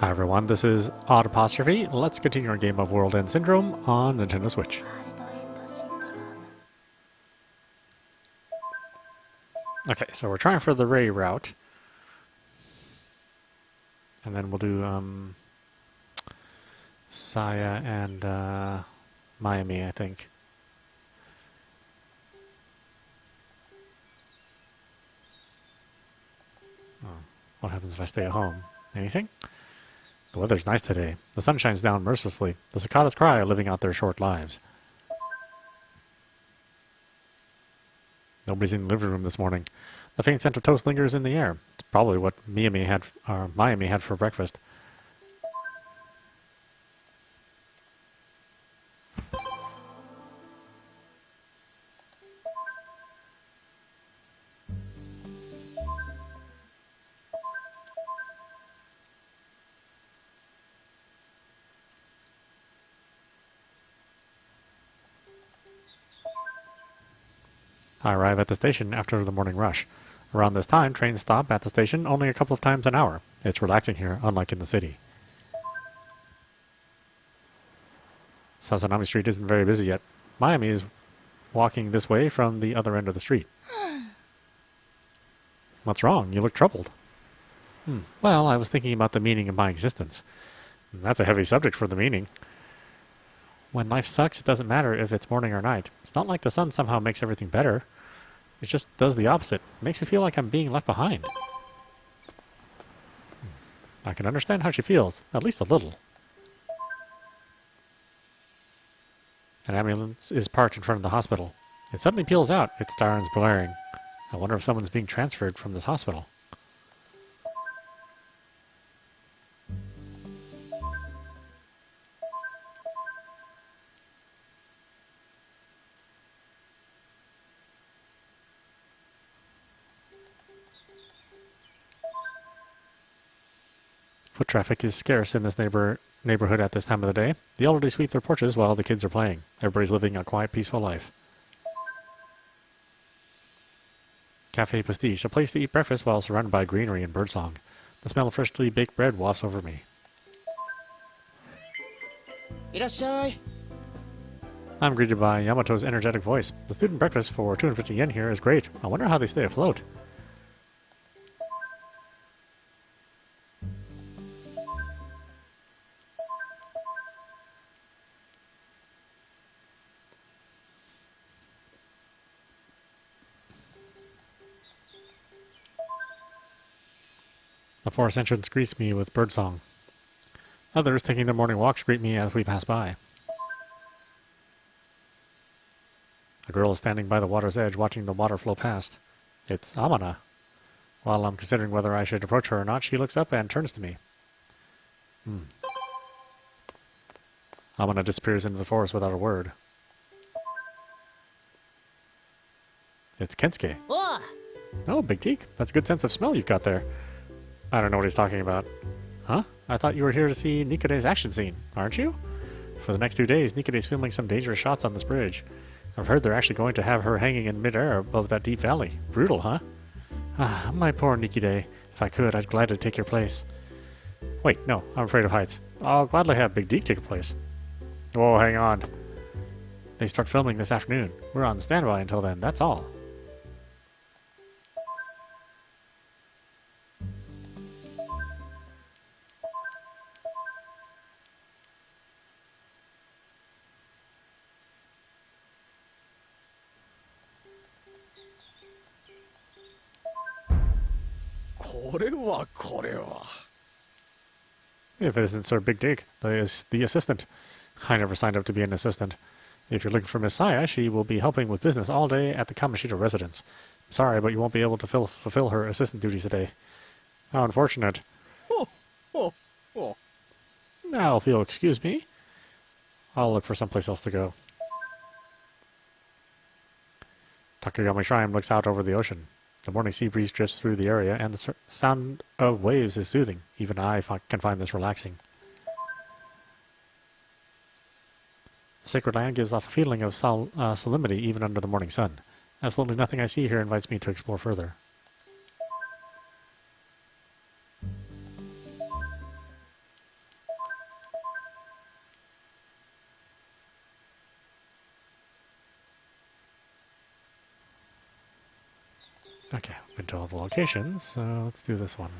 Hi everyone, this is audap. Let's continue our game of World End Syndrome on Nintendo Switch. Okay, so we're trying for the Ray route. And then we'll do Saya and Miami, I think. Oh, what happens if I stay at home? Anything? The weather's nice today. The sun shines down mercilessly. The cicadas cry, living out their short lives. Nobody's in the living room this morning. The faint scent of toast lingers in the air. It's probably what Miami had for breakfast. I arrive at the station after the morning rush. Around this time, trains stop at the station only a couple of times an hour. It's relaxing here, unlike in the city. Sazanami Street isn't very busy yet. Miami is walking this way from the other end of the street. What's wrong? You look troubled. Well, I was thinking about the meaning of my existence. That's a heavy subject for the meaning. When life sucks, it doesn't matter if it's morning or night. It's not like the sun somehow makes everything better. It just does the opposite. It makes me feel like I'm being left behind. I can understand how she feels, at least a little. An ambulance is parked in front of the hospital. It suddenly peels out, its sirens blaring. I wonder if someone's being transferred from this hospital. Foot traffic is scarce in this neighborhood at this time of the day. The elderly sweep their porches while the kids are playing. Everybody's living a quiet, peaceful life. Cafe Pastiche, a place to eat breakfast while surrounded by greenery and birdsong. The smell of freshly baked bread wafts over me. Irashai. I'm greeted by Yamato's energetic voice. The student breakfast for 250 yen here is great. I wonder how they stay afloat. The forest entrance greets me with birdsong. Others taking their morning walks greet me as we pass by. A girl is standing by the water's edge watching the water flow past. It's Amana. While I'm considering whether I should approach her or not, she looks up and turns to me. Amana disappears into the forest without a word. It's Kensuke. Oh, Big Teak. That's a good sense of smell you've got there. I don't know what he's talking about. Huh? I thought you were here to see Nikade's action scene, aren't you? For the next 2 days, Nikade's filming some dangerous shots on this bridge. I've heard they're actually going to have her hanging in midair above that deep valley. Brutal, huh? Ah, my poor Nikade. If I could, I'd gladly take your place. Wait, no, I'm afraid of heights. I'll gladly have Big Deke take a place. Oh, hang on. They start filming this afternoon. We're on standby until then, that's all. If it isn't Sir Big Dig, the assistant. I never signed up to be an assistant. If you're looking for Miss Saya, she will be helping with business all day at the Kamoshida residence. Sorry, but you won't be able to fulfill her assistant duties today. How unfortunate. Now, if you'll excuse me, I'll look for someplace else to go. Takayama Shrine looks out over the ocean. The morning sea breeze drifts through the area, and the sound of waves is soothing. Even I can find this relaxing. The sacred land gives off a feeling of solemnity even under the morning sun. Absolutely nothing I see here invites me to explore further. Okay, we've been to all the locations, so let's do this one.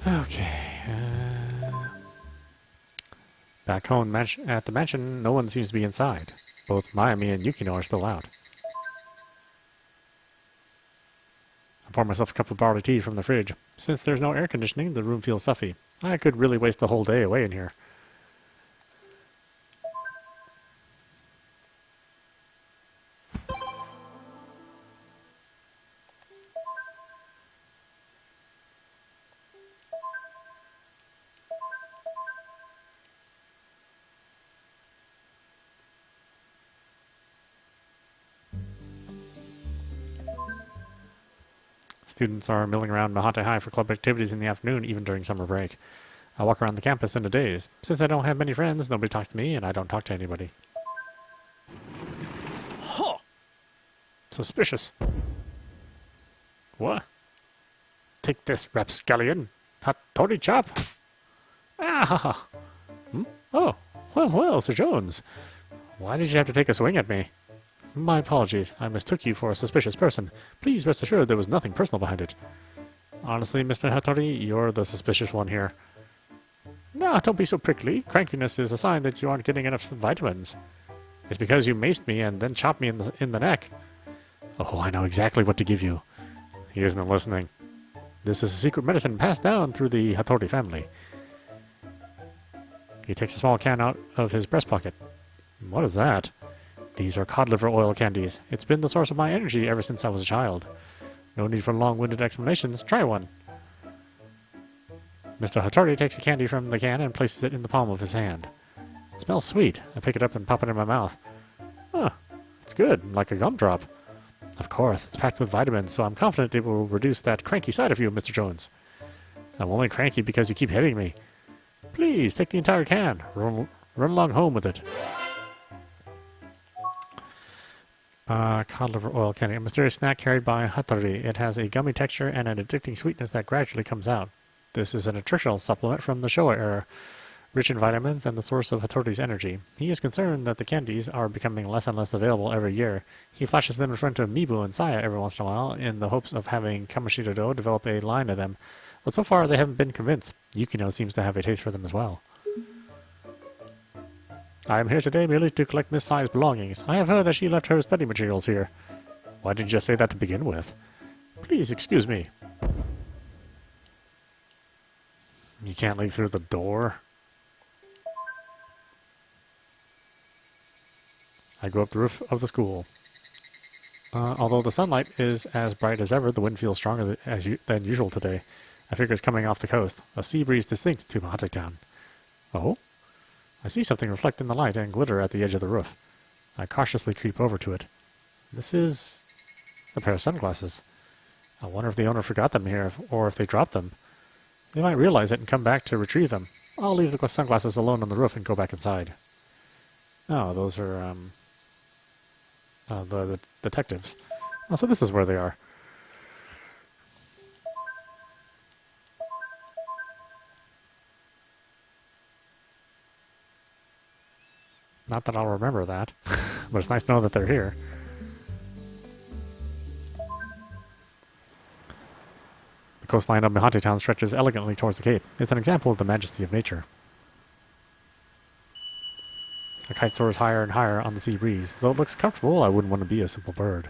Okay. Back home at the mansion, no one seems to be inside. Both Mayami and Yukino are still out. I pour myself a cup of barley tea from the fridge. Since there's no air conditioning, the room feels stuffy. I could really waste the whole day away in here. Students are milling around Mihate High for club activities in the afternoon, even during summer break. I walk around the campus in a daze. Since I don't have many friends, nobody talks to me, and I don't talk to anybody. Huh. Suspicious. What? Take this, rapscallion. Hattori chop. Ah ha ha. Oh, well, Sir Jones. Why did you have to take a swing at me? My apologies. I mistook you for a suspicious person. Please rest assured there was nothing personal behind it. Honestly, Mr. Hattori, you're the suspicious one here. No, don't be so prickly. Crankiness is a sign that you aren't getting enough vitamins. It's because you maced me and then chopped me in the neck. Oh, I know exactly what to give you. He isn't listening. This is a secret medicine passed down through the Hattori family. He takes a small can out of his breast pocket. What is that? These are cod liver oil candies. It's been the source of my energy ever since I was a child. No need for long-winded explanations. Try one. Mr. Hattori takes a candy from the can and places it in the palm of his hand. It smells sweet. I pick it up and pop it in my mouth. Huh. It's good, like a gumdrop. Of course, it's packed with vitamins, so I'm confident it will reduce that cranky side of you, Mr. Jones. I'm only cranky because you keep hitting me. Please, take the entire can. Run along home with it. Cod liver oil candy. A mysterious snack carried by Hattori. It has a gummy texture and an addicting sweetness that gradually comes out. This is a nutritional supplement from the Showa era, rich in vitamins and the source of Hattori's energy. He is concerned that the candies are becoming less and less available every year. He flashes them in front of Mibu and Saya every once in a while in the hopes of having Kamoshida-do develop a line of them. But so far they haven't been convinced. Yukino seems to have a taste for them as well. I am here today merely to collect Miss Sai's belongings. I have heard that she left her study materials here. Why didn't you just say that to begin with? Please excuse me. You can't leave through the door? I go up the roof of the school. Although the sunlight is as bright as ever, the wind feels stronger than usual today. I figure it's coming off the coast. A sea breeze distinct to Mihate Town. Oh? I see something reflect in the light and glitter at the edge of the roof. I cautiously creep over to it. This is a pair of sunglasses. I wonder if the owner forgot them here, or if they dropped them. They might realize it and come back to retrieve them. I'll leave the sunglasses alone on the roof and go back inside. Oh, those are, the detectives. Oh, so this is where they are. Not that I'll remember that, but it's nice to know that they're here. The coastline of Mihate Town stretches elegantly towards the cape. It's an example of the majesty of nature. A kite soars higher and higher on the sea breeze. Though it looks comfortable, I wouldn't want to be a simple bird.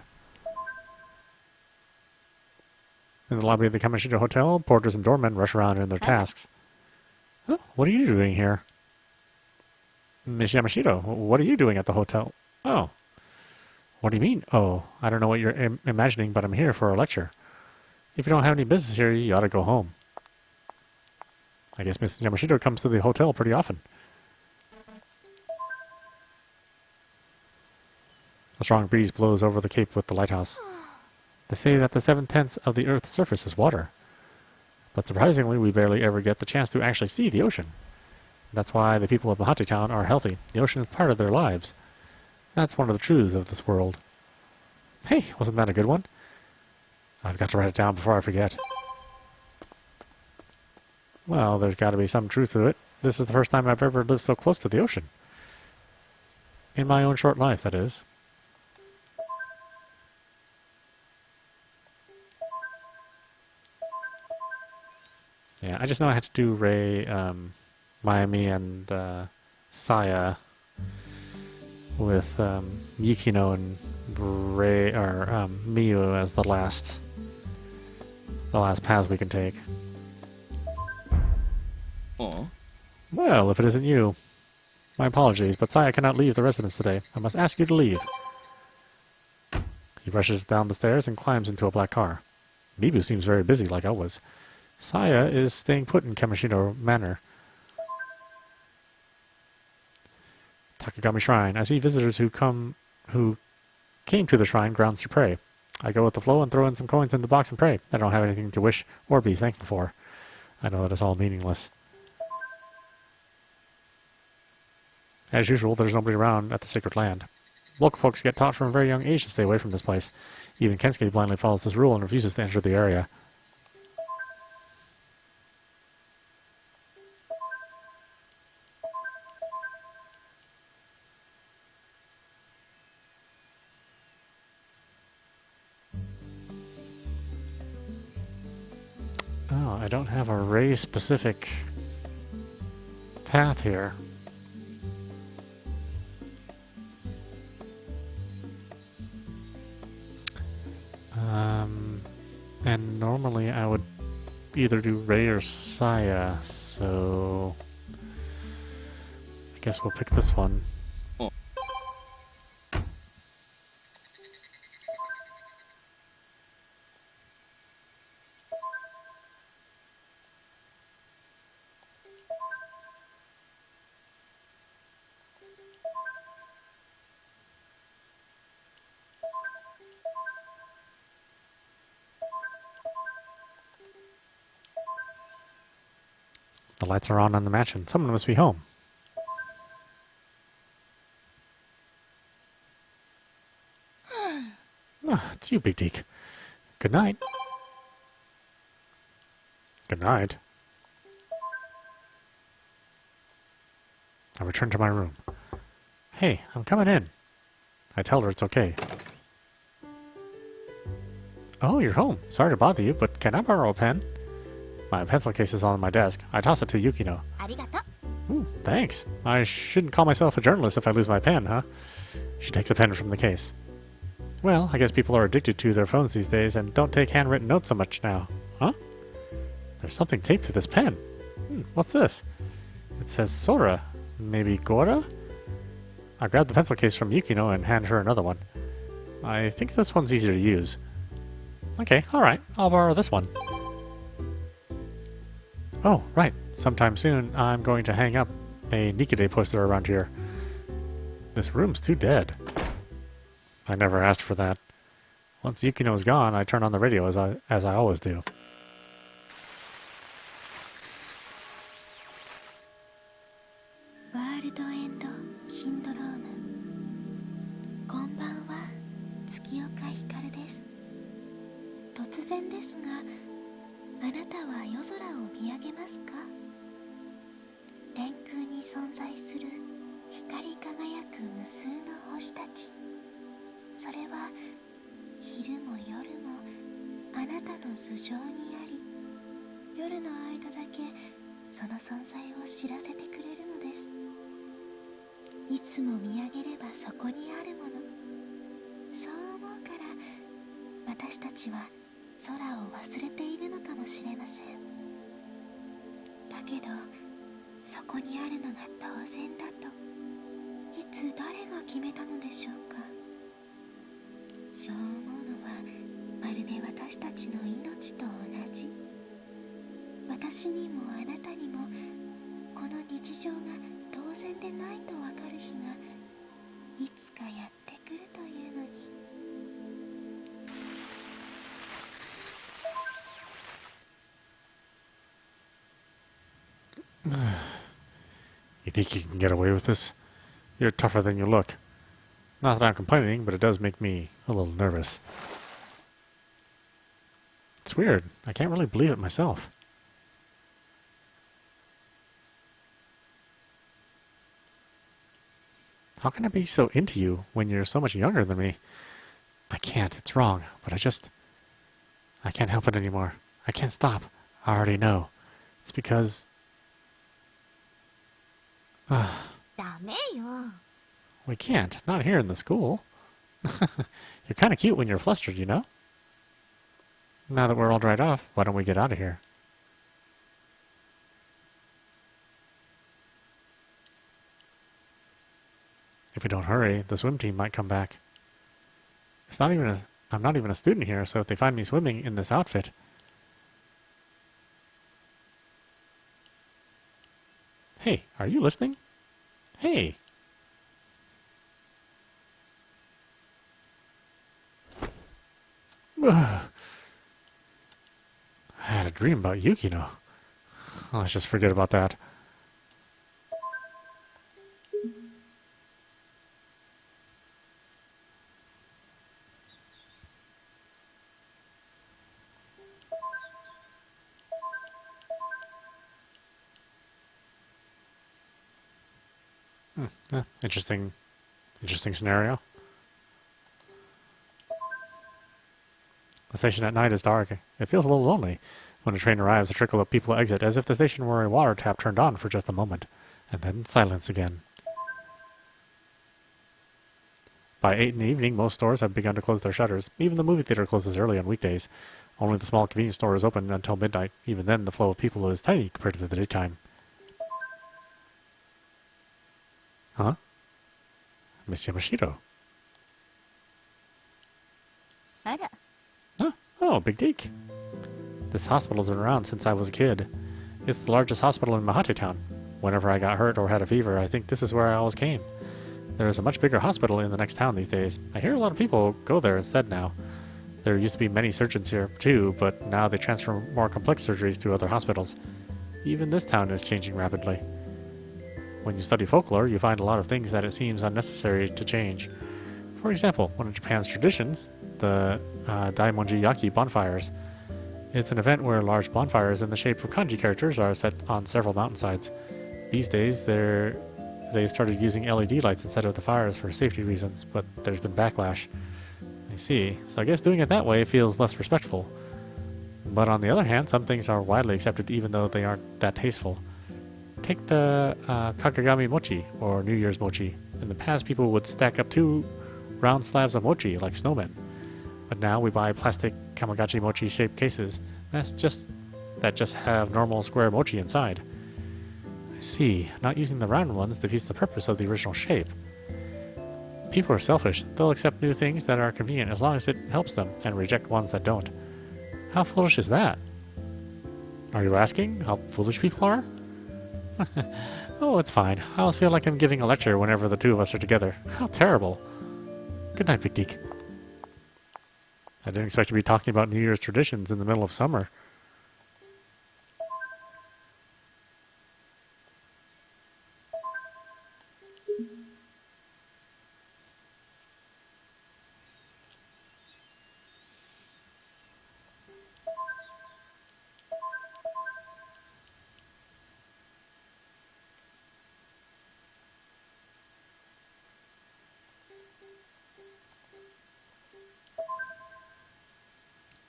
In the lobby of the Kamoshida Hotel, porters and doormen rush around in their tasks. Oh, what are you doing here? Miss Yamashito, what are you doing at the hotel? Oh. What do you mean, oh? I don't know what you're imagining, but I'm here for a lecture. If you don't have any business here, you ought to go home. I guess Miss Yamashito comes to the hotel pretty often. A strong breeze blows over the cape with the lighthouse. They say that the 7/10 of the Earth's surface is water. But surprisingly, we barely ever get the chance to actually see the ocean. That's why the people of Mihate Town are healthy. The ocean is part of their lives. That's one of the truths of this world. Hey, wasn't that a good one? I've got to write it down before I forget. Well, there's got to be some truth to it. This is the first time I've ever lived so close to the ocean. In my own short life, that is. Yeah, I just know I had to do Ray, Miami, and Saya with Yukino and Ray or Miyu as the last paths we can take. Oh. Well, if it isn't you, my apologies, but Saya cannot leave the residence today. I must ask you to leave. He rushes down the stairs and climbs into a black car. Mibu seems very busy, like I was. Saya is staying put in Kamishino Manor. Takagami Shrine. I see visitors who came to the shrine grounds to pray. I go with the flow and throw in some coins in the box and pray. I don't have anything to wish or be thankful for. I know that it's all meaningless. As usual, there's nobody around at the sacred land. Local folks get taught from a very young age to stay away from this place. Even Kensuke blindly follows this rule and refuses to enter the area. Oh, I don't have a Ray-specific path here. And normally I would either do Ray or Saya, so I guess we'll pick this one. Oh. The lights are on in the mansion. Someone must be home. Ah, it's you, Big Deke. Good night. Good night. I return to my room. Hey, I'm coming in. I tell her it's okay. Oh, you're home. Sorry to bother you, but can I borrow a pen? My pencil case is on my desk. I toss it to Yukino. Ooh, thanks. I shouldn't call myself a journalist if I lose my pen, huh? She takes a pen from the case. Well, I guess people are addicted to their phones these days and don't take handwritten notes so much now. Huh? There's something taped to this pen. What's this? It says Sora. Maybe Gora? I grab the pencil case from Yukino and hand her another one. I think this one's easier to use. Okay, alright. I'll borrow this one. Oh, right. Sometime soon, I'm going to hang up a Nikide poster around here. This room's too dead. I never asked for that. Once Yukino's gone, I turn on the radio as I always do. You think you can get away with this? You're tougher than you look. Not that I'm complaining, but it does make me a little nervous. It's weird. I can't really believe it myself. How can I be so into you when you're so much younger than me? I can't. It's wrong. But I can't help it anymore. I can't stop. I already know. It's because... ダメよ。 we can't. Not here in the school. You're kind of cute when you're flustered, you know? Now that we're all dried off, why don't we get out of here? If we don't hurry, the swim team might come back. I'm not even a student here, so if they find me swimming in this outfit... Hey, are you listening? Hey! I had a dream about Yukino. Let's just forget about that. Interesting scenario. The station at night is dark. It feels a little lonely. When a train arrives, a trickle of people exit, as if the station were a water tap turned on for just a moment, and then silence again. By 8 in the evening, most stores have begun to close their shutters. Even the movie theater closes early on weekdays. Only the small convenience store is open until midnight. Even then, the flow of people is tiny compared to the daytime. Huh? Miss Yamashiro. あら。 Huh? Oh, Big Deke. This hospital's been around since I was a kid. It's the largest hospital in Mihate town. Whenever I got hurt or had a fever, I think this is where I always came. There is a much bigger hospital in the next town these days. I hear a lot of people go there instead now. There used to be many surgeons here too, but now they transfer more complex surgeries to other hospitals. Even this town is changing rapidly. When you study folklore, you find a lot of things that it seems unnecessary to change. For example, one of Japan's traditions, the Daimonji Yaki bonfires. It's an event where large bonfires in the shape of kanji characters are set on several mountainsides. These days, they started using LED lights instead of the fires for safety reasons, but there's been backlash. I see. So I guess doing it that way feels less respectful. But on the other hand, some things are widely accepted even though they aren't that tasteful. Take the Kakagami mochi, or New Year's mochi. In the past, people would stack up 2 round slabs of mochi like snowmen. But now we buy plastic Kamagachi mochi-shaped cases that just have normal square mochi inside. I see. Not using the round ones defeats the purpose of the original shape. People are selfish. They'll accept new things that are convenient as long as it helps them, and reject ones that don't. How foolish is that? Are you asking how foolish people are? Oh, it's fine. I always feel like I'm giving a lecture whenever the two of us are together. How terrible. Good night, Big Deke. I didn't expect to be talking about New Year's traditions in the middle of summer.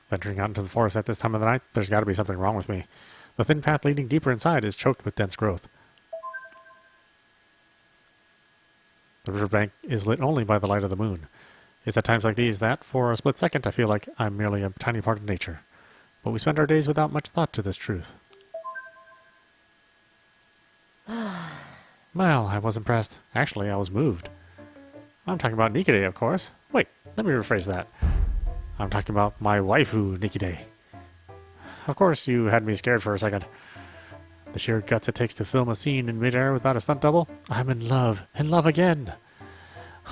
Venturing out into the forest at this time of the night, there's got to be something wrong with me. The thin path leading deeper inside is choked with dense growth. The riverbank is lit only by the light of the moon. It's at times like these that, for a split second, I feel like I'm merely a tiny part of nature. But we spend our days without much thought to this truth. Well, I was impressed. Actually, I was moved. I'm talking about Nikide, of course. Wait, let me rephrase that. I'm talking about my waifu, Nikide. Of course, you had me scared for a second. The sheer guts it takes to film a scene in midair without a stunt double? I'm in love again.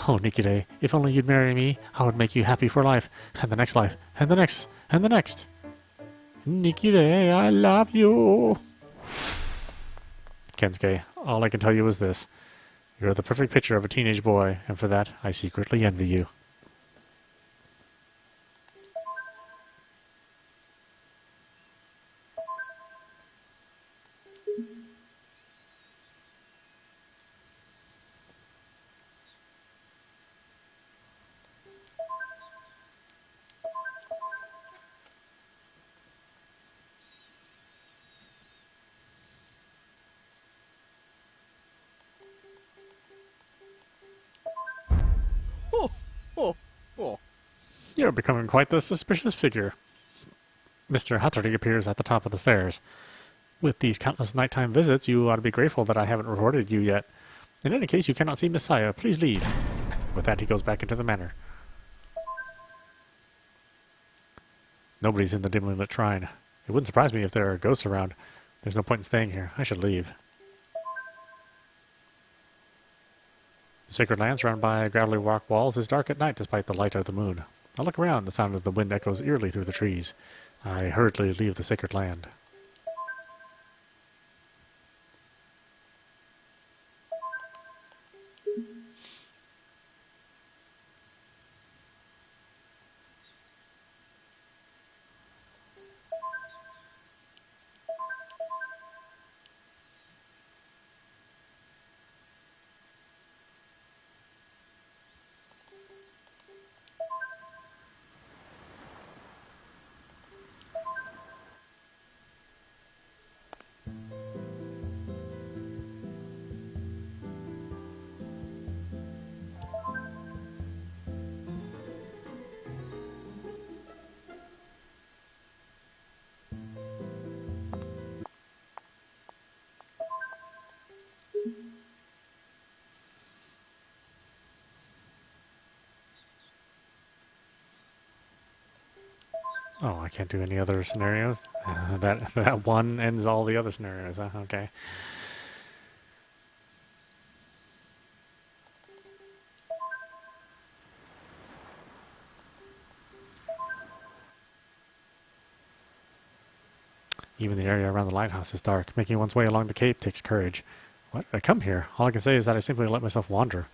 Oh, Nikide, if only you'd marry me, I would make you happy for life, and the next life, and the next, and the next. Nikide, I love you. Kensuke, all I can tell you is this. You're the perfect picture of a teenage boy, and for that, I secretly envy you. You're becoming quite the suspicious figure. Mr. Hattori appears at the top of the stairs. With these countless nighttime visits, you ought to be grateful that I haven't reported you yet. In any case, you cannot see Messiah. Please leave. With that, he goes back into the manor. Nobody's in the dimly lit shrine. It wouldn't surprise me if there are ghosts around. There's no point in staying here. I should leave. The sacred land, surrounded by gravelly rock walls, is dark at night despite the light of the moon. I look around. The sound of the wind echoes eerily through the trees. I hurriedly leave the sacred land. Oh, I can't do any other scenarios? That one ends all the other scenarios, huh? Okay. Even the area around the lighthouse is dark. Making one's way along the cape takes courage. What? I come here. All I can say is that I simply let myself wander.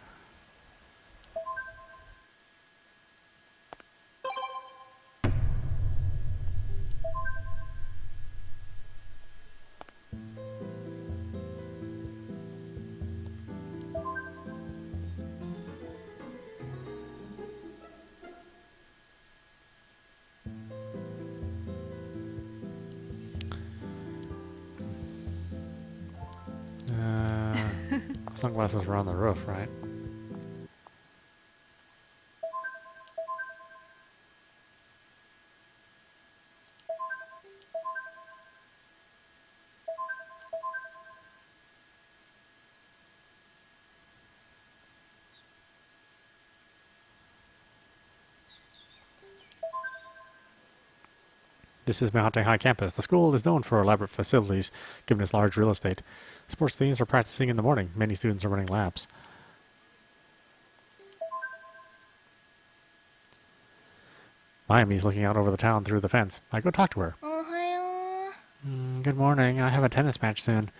Sunglasses were on the roof, right? This is Mihate High Campus. The school is known for elaborate facilities, given its large real estate. Sports teams are practicing in the morning. Many students are running laps. Mayumi's looking out over the town through the fence. I go talk to her. Good morning. I have a tennis match soon.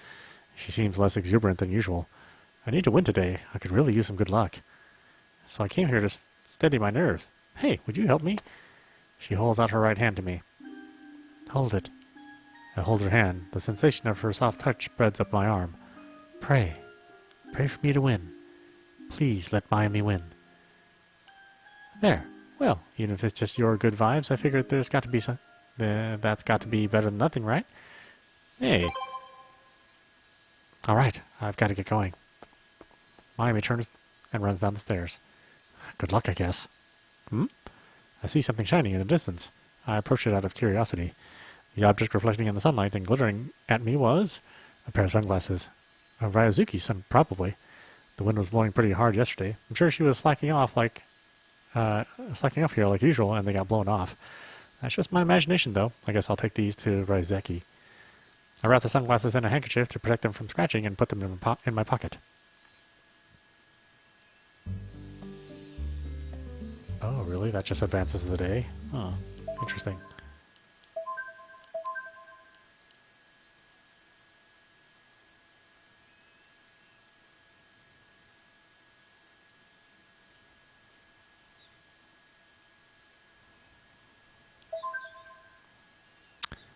She seems less exuberant than usual. I need to win today. I could really use some good luck. So I came here to steady my nerves. Hey, would you help me? She holds out her right hand to me. Hold it. I hold her hand. The sensation of her soft touch spreads up my arm. Pray. Pray for me to win. Please let Mayumi win. There. Well, even if it's just your good vibes, I figured there's got to be some... that's got to be better than nothing, right? Hey. Alright, I've got to get going. Mayumi turns and runs down the stairs. Good luck, I guess. I see something shining in the distance. I approach it out of curiosity. The object reflecting in the sunlight and glittering at me was a pair of sunglasses. A Ryozuki's, probably. The wind was blowing pretty hard yesterday. I'm sure she was slacking off here like usual, and they got blown off. That's just my imagination, though. I guess I'll take these to Ryuzeki. I wrap the sunglasses in a handkerchief to protect them from scratching and put them in my pocket. Oh, really? That just advances the day? Oh, interesting.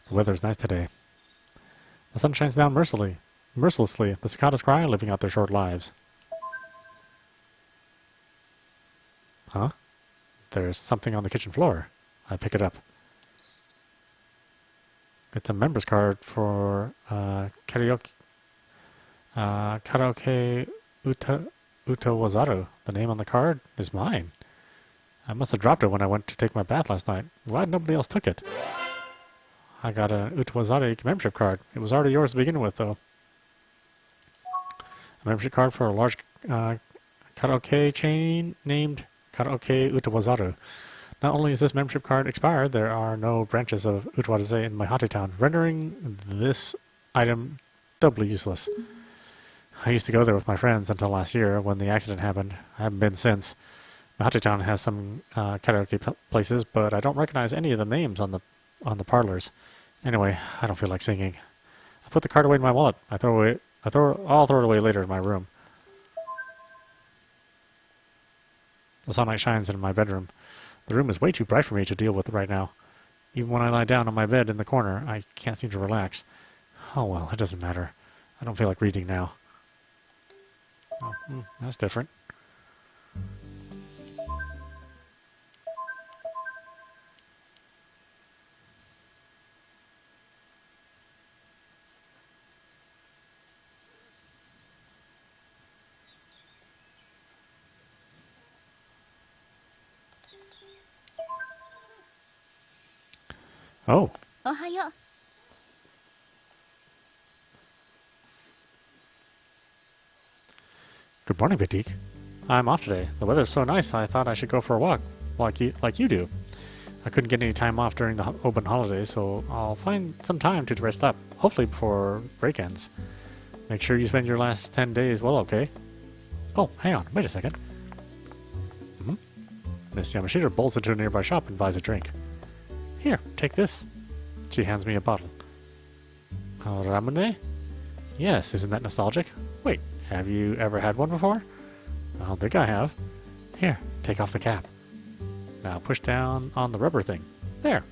The weather's nice today. The sun shines down mercilessly. The cicadas cry, living out their short lives. Huh? There's something on the kitchen floor. I pick it up. It's a member's card for karaoke Utawazaru. The name on the card is mine. I must have dropped it when I went to take my bath last night. Glad nobody else took it. I got an Utawazaru membership card. It was already yours to begin with, though. A membership card for a large karaoke chain named Karaoke Utawazaru. Not only is this membership card expired, there are no branches of Utawazaru in Mihate town, rendering this item doubly useless. I used to go there with my friends until last year when the accident happened. I haven't been since. Mihate town has some karaoke places, but I don't recognize any of the names on the parlors. Anyway, I don't feel like singing. I put the card away in my wallet. I'll throw it away later in my room. The sunlight shines in my bedroom. The room is way too bright for me to deal with right now. Even when I lie down on my bed in the corner, I can't seem to relax. Oh well, it doesn't matter. I don't feel like reading now. Oh, that's different. Oh. Ohayo. Good morning, Batik. I'm off today. The weather's so nice, I thought I should go for a walk, like you do. I couldn't get any time off during the open holidays, so I'll find some time to rest up, hopefully before break ends. Make sure you spend your last 10 days well, okay? Oh, hang on, wait a second. Miss Yamashita bolts into a nearby shop and buys a drink. Here, take this. She hands me a bottle. Ramune? Yes, isn't that nostalgic? Wait, have you ever had one before? I don't think I have. Here, take off the cap. Now push down on the rubber thing. There.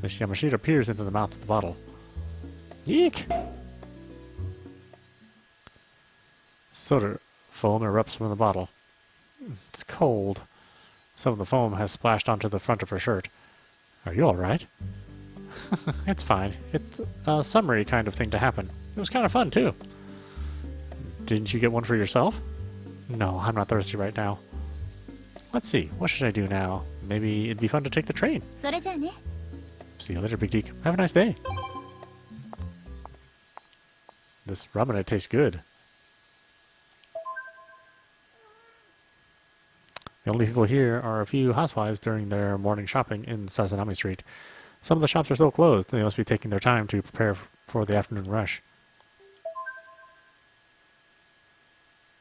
Miss Yamashita peers into the mouth of the bottle. Eek! Soda foam erupts from the bottle. It's cold. Some of the foam has splashed onto the front of her shirt. Are you alright? It's fine. It's a summery kind of thing to happen. It was kind of fun, too. Didn't you get one for yourself? No, I'm not thirsty right now. Let's see, what should I do now? Maybe it'd be fun to take the train. それじゃあね。 See you later, Big Deke. Have a nice day. This ramen tastes good. The only people here are a few housewives during their morning shopping in Sazanami Street. Some of the shops are still closed. They must be taking their time to prepare for the afternoon rush.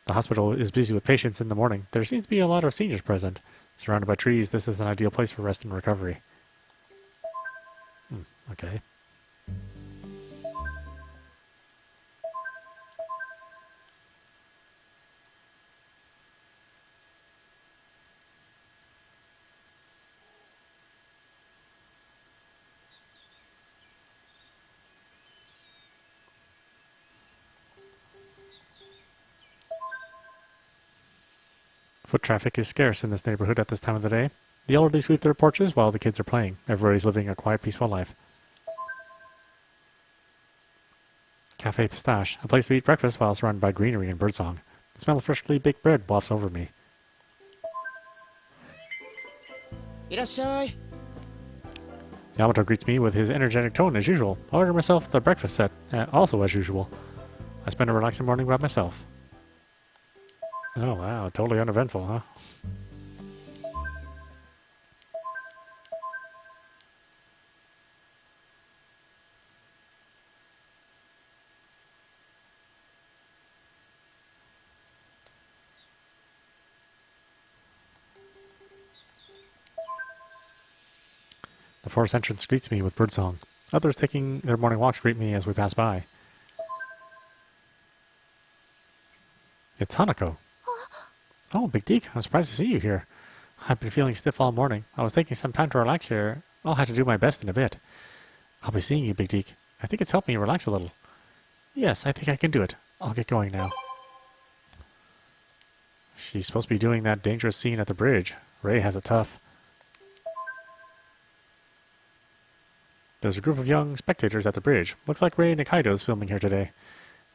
The hospital is busy with patients in the morning. There seems to be a lot of seniors present. Surrounded by trees, this is an ideal place for rest and recovery. Okay. Foot traffic is scarce in this neighborhood at this time of the day. The elderly sweep their porches while the kids are playing. Everybody's living a quiet, peaceful life. Cafe Pistache, a place to eat breakfast while surrounded by greenery and birdsong. The smell of freshly baked bread wafts over me. いらっしゃい。 Yamato greets me with his energetic tone as usual. I order myself the breakfast set, also as usual. I spend a relaxing morning by myself. Oh wow, totally uneventful, huh? The forest entrance greets me with birdsong. Others taking their morning walks greet me as we pass by. It's Hanako. Oh, Big Deke, I'm surprised to see you here. I've been feeling stiff all morning. I was taking some time to relax here. I'll have to do my best in a bit. I'll be seeing you, Big Deke. I think it's helped me relax a little. Yes, I think I can do it. I'll get going now. She's supposed to be doing that dangerous scene at the bridge. Ray has it tough. There's a group of young spectators at the bridge. Looks like Ray Nikaido's filming here today.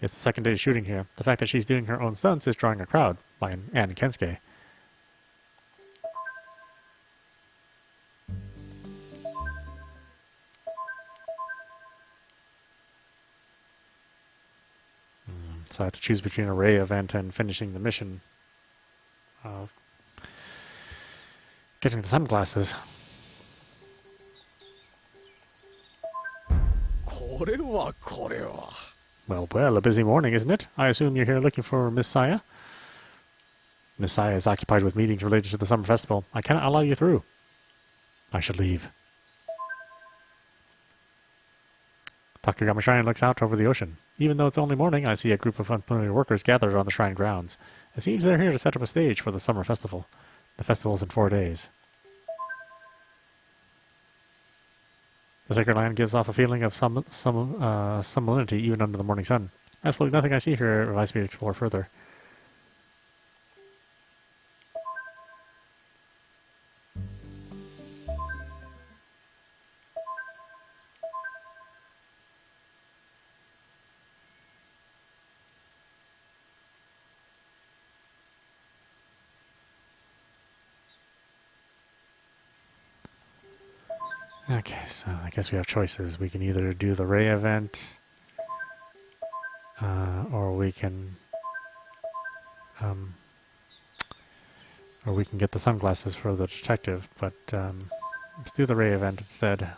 It's the second day of shooting here. The fact that she's doing her own stunts is drawing a crowd, and Kensuke. So I have to choose between a Ray event and finishing the mission of getting the sunglasses. Well, a busy morning, isn't it? I assume you're here looking for Miss Saya? Miss Saya is occupied with meetings related to the summer festival. I cannot allow you through. I should leave. Takagami Shrine looks out over the ocean. Even though it's only morning, I see a group of unfamiliar workers gathered on the shrine grounds. It seems they're here to set up a stage for the summer festival. The festival's in 4 days. The sacred land gives off a feeling of some solemnity even under the morning sun. Absolutely nothing I see here invites me to explore further. Okay, so I guess we have choices. We can either do the Ray event, or we can get the sunglasses for the detective. But let's do the Ray event instead.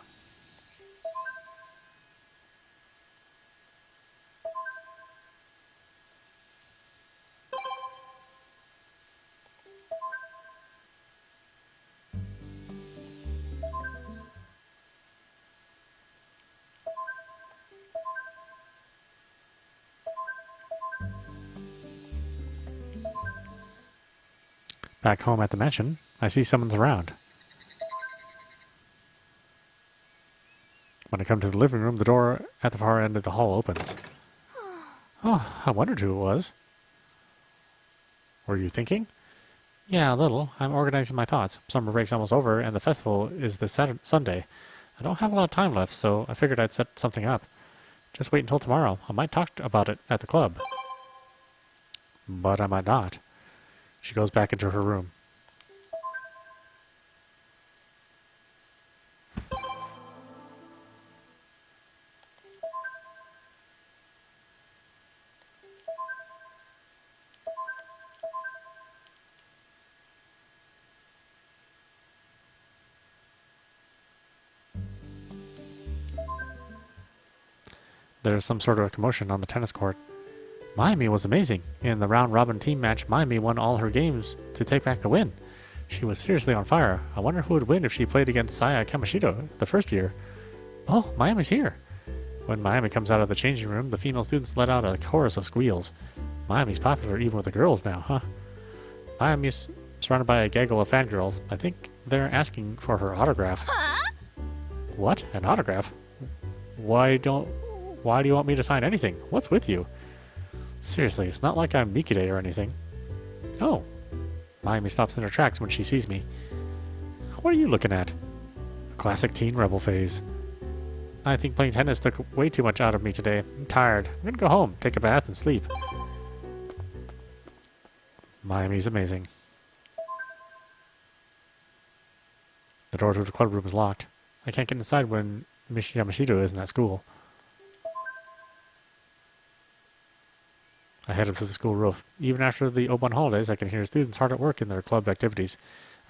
Back home at the mansion, I see someone's around. When I come to the living room, the door at the far end of the hall opens. Oh, I wondered who it was. Were you thinking? Yeah, a little. I'm organizing my thoughts. Summer break's almost over, and the festival is this Sunday. I don't have a lot of time left, so I figured I'd set something up. Just wait until tomorrow. I might talk about it at the club. But I might not. She goes back into her room. There's some sort of a commotion on the tennis court. Mayumi was amazing. In the round-robin team match, Mayumi won all her games to take back the win. She was seriously on fire. I wonder who would win if she played against Saya Kamashido the first year. Oh, Mayumi's here. When Mayumi comes out of the changing room, the female students let out a chorus of squeals. Mayumi's popular even with the girls now, huh? Mayumi's surrounded by a gaggle of fangirls. I think they're asking for her autograph. Huh? What? An autograph? Why do you want me to sign anything? What's with you? Seriously, it's not like I'm Mikide or anything. Oh. Mayumi stops in her tracks when she sees me. What are you looking at? A classic teen rebel phase. I think playing tennis took way too much out of me today. I'm tired. I'm gonna go home, take a bath, and sleep. Mayumi's amazing. The door to the club room is locked. I can't get inside when Miss Yamashita isn't at school. I head up to the school roof. Even after the Obon holidays, I can hear students hard at work in their club activities.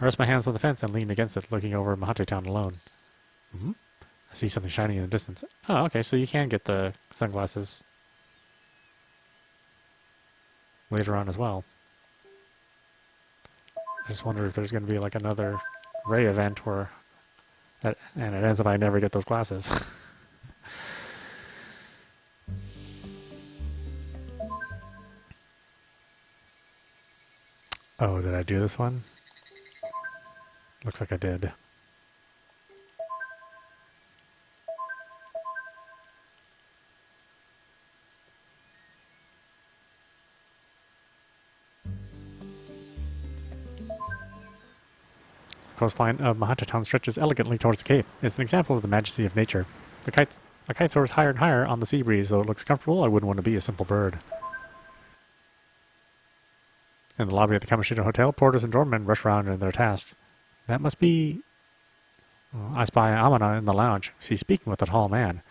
I rest my hands on the fence and lean against it, looking over Mihate Town alone. I see something shining in the distance. Oh, okay, so you can get the sunglasses later on as well. I just wonder if there's going to be like another Ray event where, and it ends up I never get those glasses. Oh, did I do this one? Looks like I did. coastline of Mihate town stretches elegantly towards the cape. It's an example of the majesty of nature. The kite soars higher and higher on the sea breeze, though it looks comfortable. I wouldn't want to be a simple bird. In the lobby of the Kamoshida Hotel, porters and doormen rush around in their tasks. That must be... I spy Amana in the lounge. She's speaking with a tall man.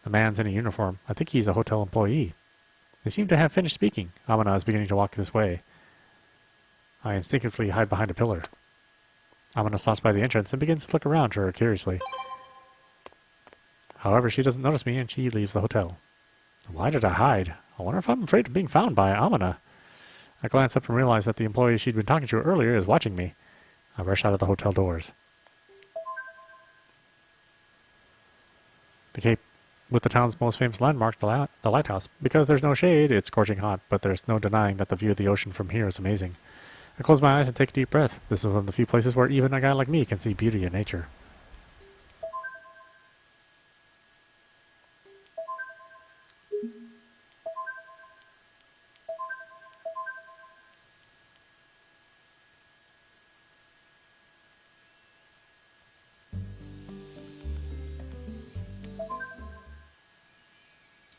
The man's in a uniform. I think he's a hotel employee. They seem to have finished speaking. Amana is beginning to walk this way. I instinctively hide behind a pillar. Amana stops by the entrance and begins to look around her curiously. However, she doesn't notice me and she leaves the hotel. Why did I hide? I wonder if I'm afraid of being found by Amana. I glance up and realize that the employee she'd been talking to earlier is watching me. I rush out of the hotel doors. The Cape, with the town's most famous landmark, the lighthouse. Because there's no shade, it's scorching hot, but there's no denying that the view of the ocean from here is amazing. I close my eyes and take a deep breath. This is one of the few places where even a guy like me can see beauty in nature.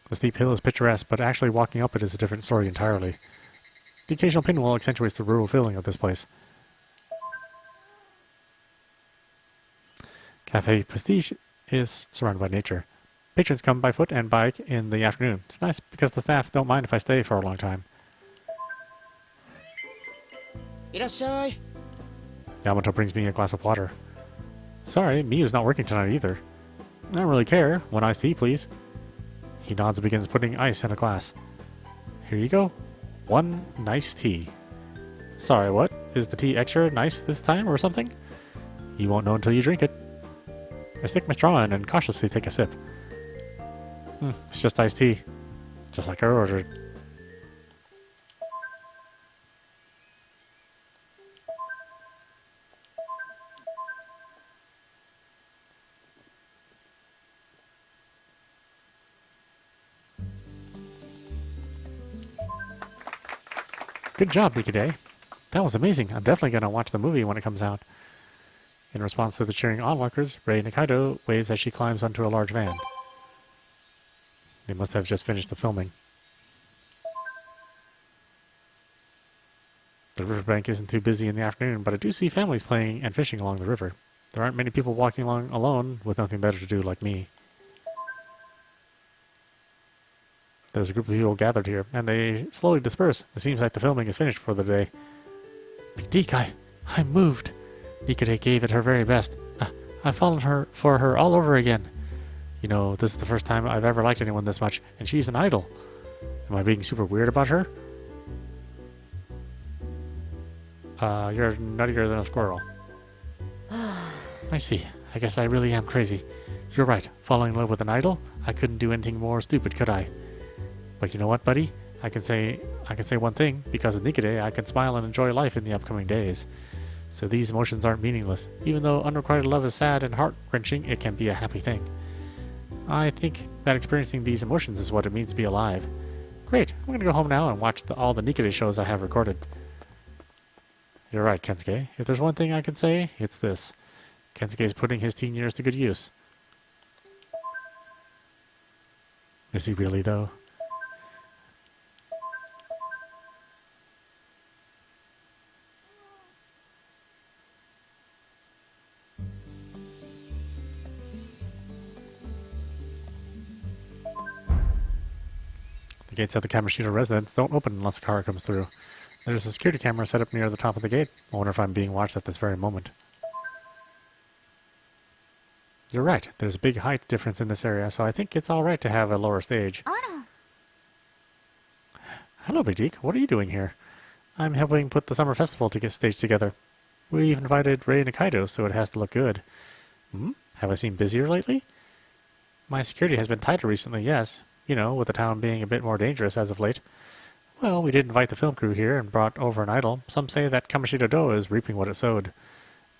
The steep hill is picturesque, but actually walking up it is a different story entirely. The occasional pinwheel accentuates the rural feeling of this place. Cafe Prestige is surrounded by nature. Patrons come by foot and bike in the afternoon. It's nice because the staff don't mind if I stay for a long time. Irashai. Yamato brings me a glass of water. Sorry, Miyu's not working tonight either. I don't really care. One iced tea, please. He nods and begins putting ice in a glass. Here you go. One nice tea. Sorry, what? Is the tea extra nice this time or something? You won't know until you drink it. I stick my straw in and cautiously take a sip. It's just iced tea. Just like I ordered. Good job, Mihate. That was amazing. I'm definitely going to watch the movie when it comes out. In response to the cheering onlookers, Rei Nikaido waves as she climbs onto a large van. They must have just finished the filming. The riverbank isn't too busy in the afternoon, but I do see families playing and fishing along the river. There aren't many people walking along alone with nothing better to do like me. There's a group of people gathered here, and they slowly disperse. It seems like the filming is finished for the day. Big Deke, I moved. Nikade gave it her very best. I've fallen for her all over again. You know, this is the first time I've ever liked anyone this much, and she's an idol. Am I being super weird about her? You're nuttier than a squirrel. I see. I guess I really am crazy. You're right. Falling in love with an idol? I couldn't do anything more stupid, could I? But you know what, buddy? I can say one thing. Because of Nikade, I can smile and enjoy life in the upcoming days. So these emotions aren't meaningless. Even though unrequited love is sad and heart-wrenching, it can be a happy thing. I think that experiencing these emotions is what it means to be alive. Great. I'm going to go home now and watch all the Nikade shows I have recorded. You're right, Kensuke. If there's one thing I can say, it's this. Kensuke is putting his teen years to good use. Is he really, though? The gates of the Kamoshida residence don't open unless a car comes through. There's a security camera set up near the top of the gate. I wonder if I'm being watched at this very moment. You're right. There's a big height difference in this area, so I think it's alright to have a lower stage. Hello, Big Deke. What are you doing here? I'm helping put the summer festival to get staged together. We've invited Rei Nikaido, so it has to look good. Have I seen busier lately? My security has been tighter recently, yes. You know, with the town being a bit more dangerous as of late. Well, we did invite the film crew here and brought over an idol. Some say that Kamoshida-do is reaping what it sowed.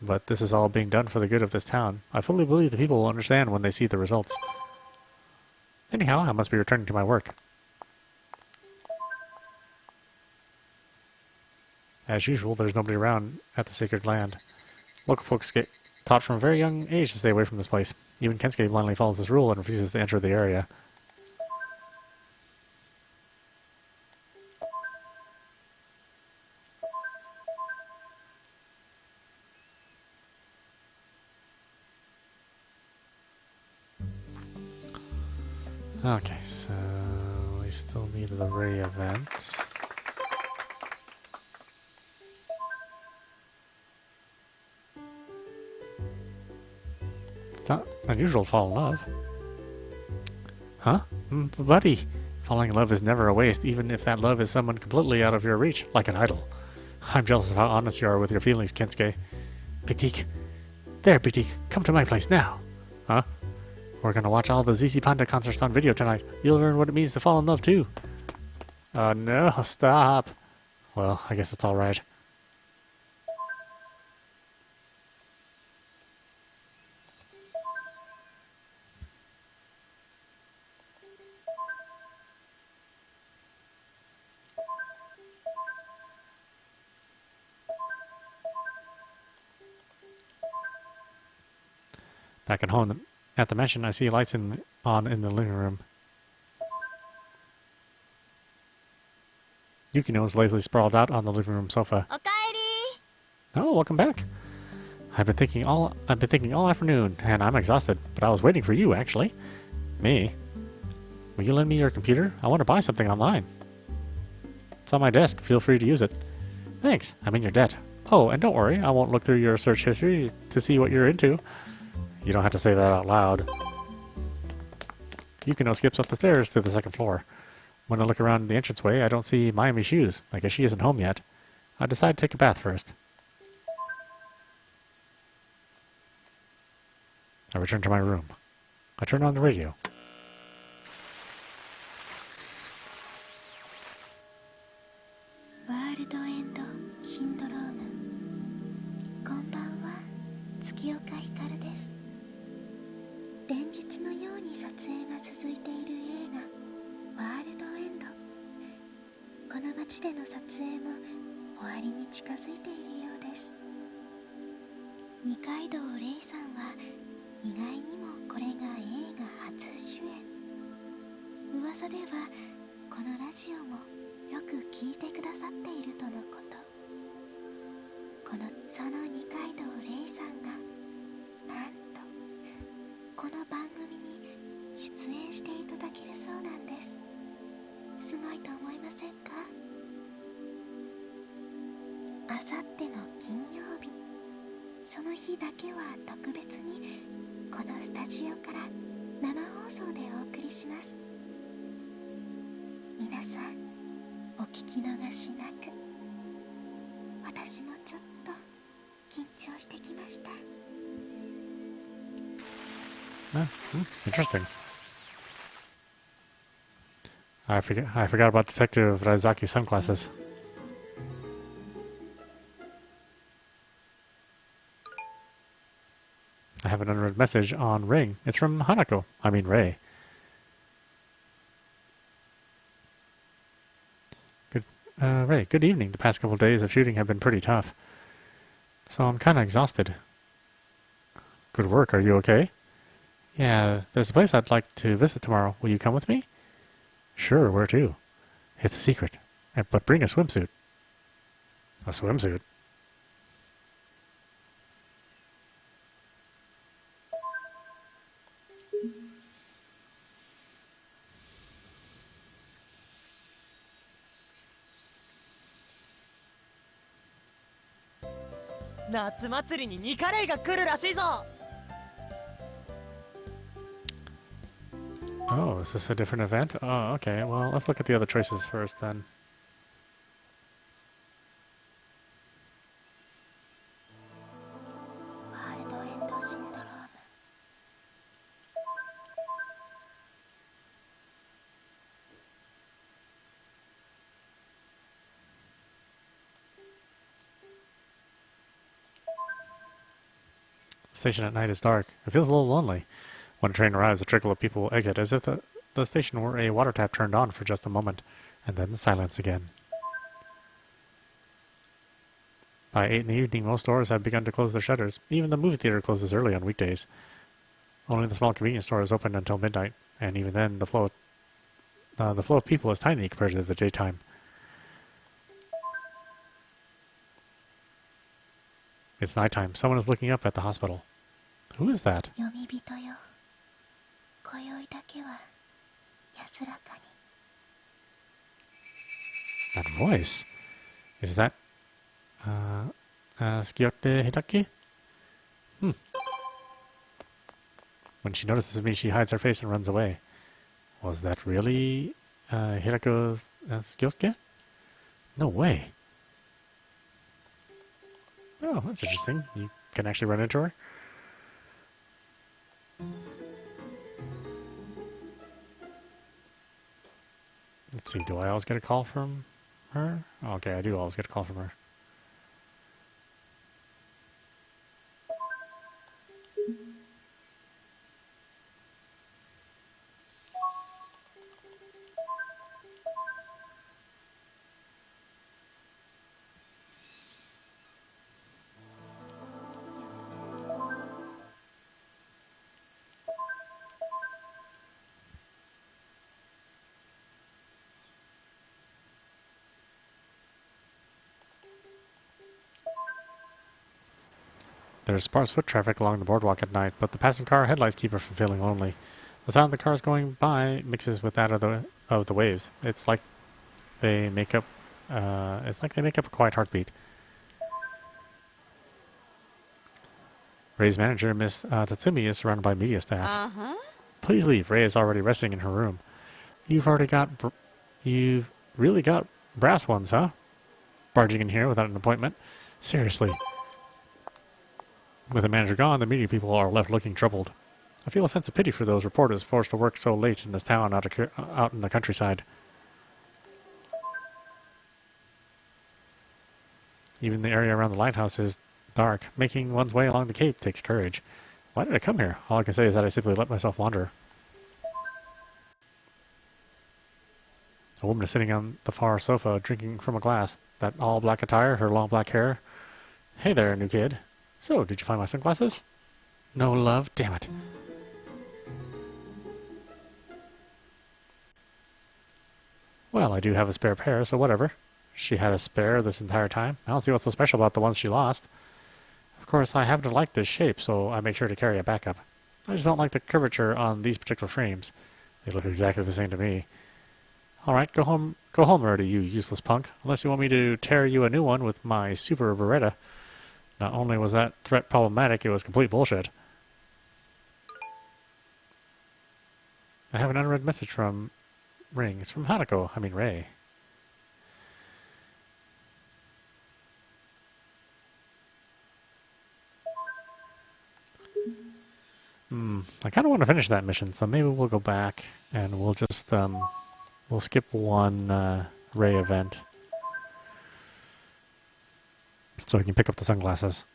But this is all being done for the good of this town. I fully believe the people will understand when they see the results. Anyhow, I must be returning to my work. As usual, there's nobody around at the sacred land. Local folks get taught from a very young age to stay away from this place. Even Kensuke blindly follows this rule and refuses to enter the area. Okay, so we still need the Ray event. It's not unusual to fall in love. Huh? Buddy, falling in love is never a waste, even if that love is someone completely out of your reach, like an idol. I'm jealous of how honest you are with your feelings, Kensuke. Big Teak. There, Big Teak, come to my place now. Huh? We're gonna watch all the ZZ Panda concerts on video tonight. You'll learn what it means to fall in love, too. No, stop. Well, I guess it's alright. Back at home, at the mansion, I see lights on in the living room. Yukino is lazily sprawled out on the living room sofa. Okaeri! Oh, welcome back. I've been thinking all afternoon, and I'm exhausted. But I was waiting for you, actually. Me? Will you lend me your computer? I want to buy something online. It's on my desk. Feel free to use it. Thanks. I'm in your debt. Oh, and don't worry. I won't look through your search history to see what you're into. You don't have to say that out loud. Yukino skips up the stairs to the second floor. When I look around the entranceway, I don't see Mayumi's shoes. I guess she isn't home yet. I decide to take a bath first. I return to my room. I turn on the radio. Interesting. I forgot about Detective Raizaki's sunglasses. I have an unread message on Ring. It's from Hanako. I mean Ray. Ray, good evening. The past couple of days of shooting have been pretty tough. So I'm kinda exhausted. Good work. Are you okay? Yeah, there's a place I'd like to visit tomorrow. Will you come with me? Sure, where to? It's a secret. But bring a swimsuit. A swimsuit? Oh, is this a different event? Oh, okay. Well, let's look at the other choices first then. The station at night is dark. It feels a little lonely. When a train arrives, a trickle of people will exit as if the station were a water tap turned on for just a moment, and then silence again. By 8 in the evening, most stores have begun to close their shutters. Even the movie theater closes early on weekdays. Only the small convenience store is open until midnight, and even then, the flow of people is tiny compared to the daytime. It's nighttime. Someone is looking up at the hospital. Who is that? 呼び人よ。今宵だけは安らかに。 That voice. Is that Skyote Hitaki? When she notices me, she hides her face and runs away. Was that really Hirako Skyosuke? No way. Oh, that's interesting. You can actually run into her. Let's see, do I always get a call from her? Oh, okay, I do always get a call from her. There's sparse foot traffic along the boardwalk at night, but the passing car headlights keep her from feeling lonely. The sound of the cars going by mixes with that of the waves. It's like they make up a quiet heartbeat. Ray's manager, Miss Tatsumi, is surrounded by media staff. Please leave. Ray is already resting in her room. You've really got brass ones, huh? Barging in here without an appointment. Seriously. With the manager gone, the media people are left looking troubled. I feel a sense of pity for those reporters forced to work so late in this town out in the countryside. Even the area around the lighthouse is dark. Making one's way along the cape takes courage. Why did I come here? All I can say is that I simply let myself wander. A woman is sitting on the far sofa, drinking from a glass. That all-black attire, her long black hair. Hey there, new kid. So, did you find my sunglasses? No, love. Damn it. Well, I do have a spare pair, so whatever. She had a spare this entire time. I don't see what's so special about the ones she lost. Of course, I happen to like this shape, so I make sure to carry a backup. I just don't like the curvature on these particular frames. They look exactly the same to me. Alright, go home already, you useless punk. Unless you want me to tear you a new one with my super Beretta. Not only was that threat problematic, it was complete bullshit. I have an unread message from Ring. It's from Ray. I kind of want to finish that mission, so maybe we'll go back and we'll just, we'll skip one Ray event. So we can pick up the sunglasses.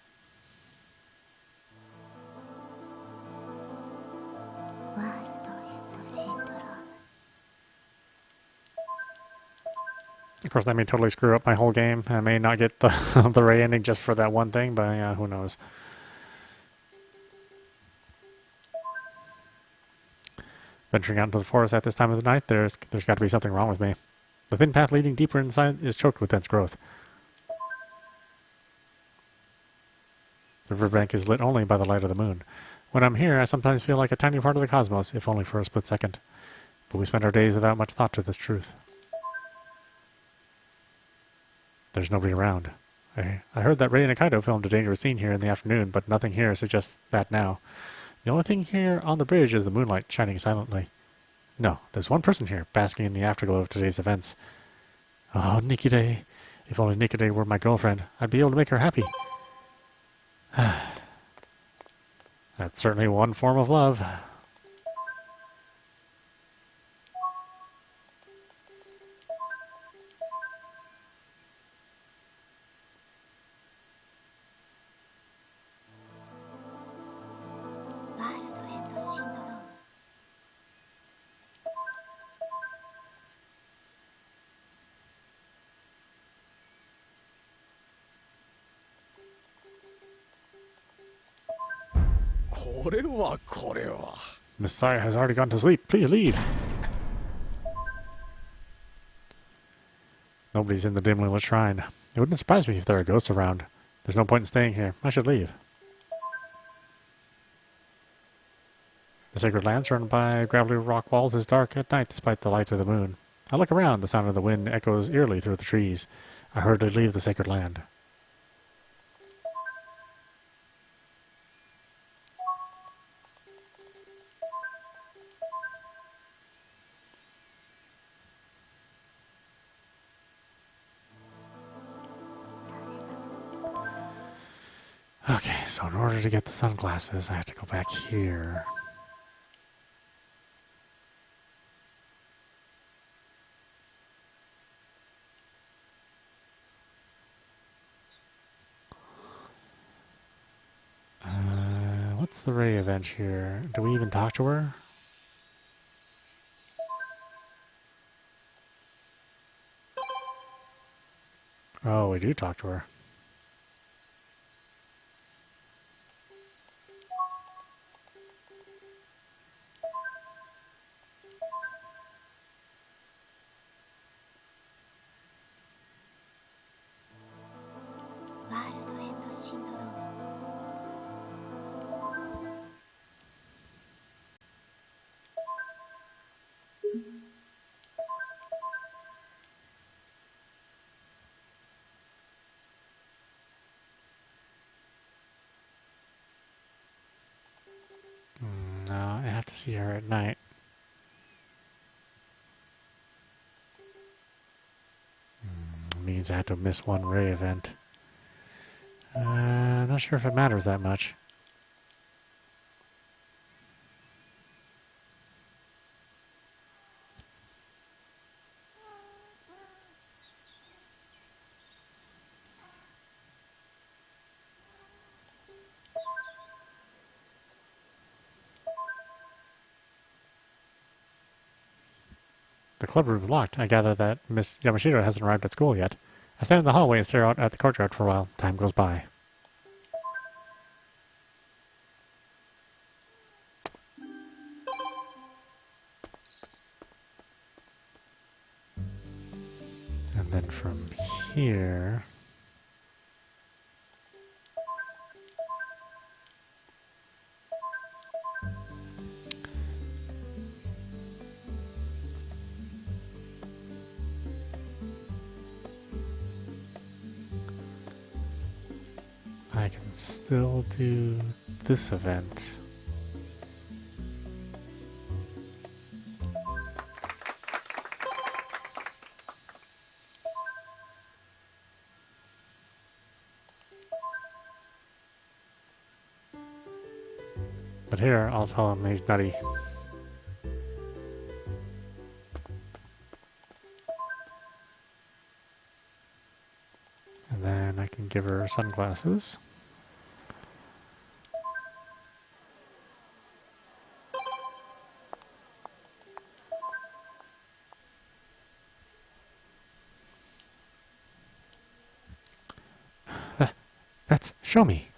Of course, that may totally screw up my whole game. I may not get the the Ray ending just for that one thing, but yeah, who knows. Venturing out into the forest at this time of the night, there's got to be something wrong with me. The thin path leading deeper inside is choked with dense growth. The riverbank is lit only by the light of the moon. When I'm here, I sometimes feel like a tiny part of the cosmos, if only for a split second. But we spend our days without much thought to this truth. There's nobody around. I heard that Ray Nakaido filmed a dangerous scene here in the afternoon, but nothing here suggests that now. The only thing here on the bridge is the moonlight shining silently. No, there's one person here, basking in the afterglow of today's events. Oh, Nikide. If only Nikide were my girlfriend, I'd be able to make her happy. That's certainly one form of love. Messiah has already gone to sleep. Please leave. Nobody's in the dimly lit shrine. It wouldn't surprise me if there are ghosts around. There's no point in staying here. I should leave. The sacred land surrounded by gravelly rock walls is dark at night despite the light of the moon. I look around. The sound of the wind echoes eerily through the trees. I hurriedly leave the sacred land. Okay, so in order to get the sunglasses, I have to go back here. What's the Ray event here? Do we even talk to her? Oh, we do talk to her. No, I have to see her at night. Means I have to miss one Ray event. I'm not sure if it matters that much. The club room's locked. I gather that Miss Yamashita hasn't arrived at school yet. I stand in the hallway and stare out at the courtyard for a while. Time goes by. And then from here... I can still do this event. But here, I'll tell him he's nutty. And then I can give her sunglasses. That's... show me!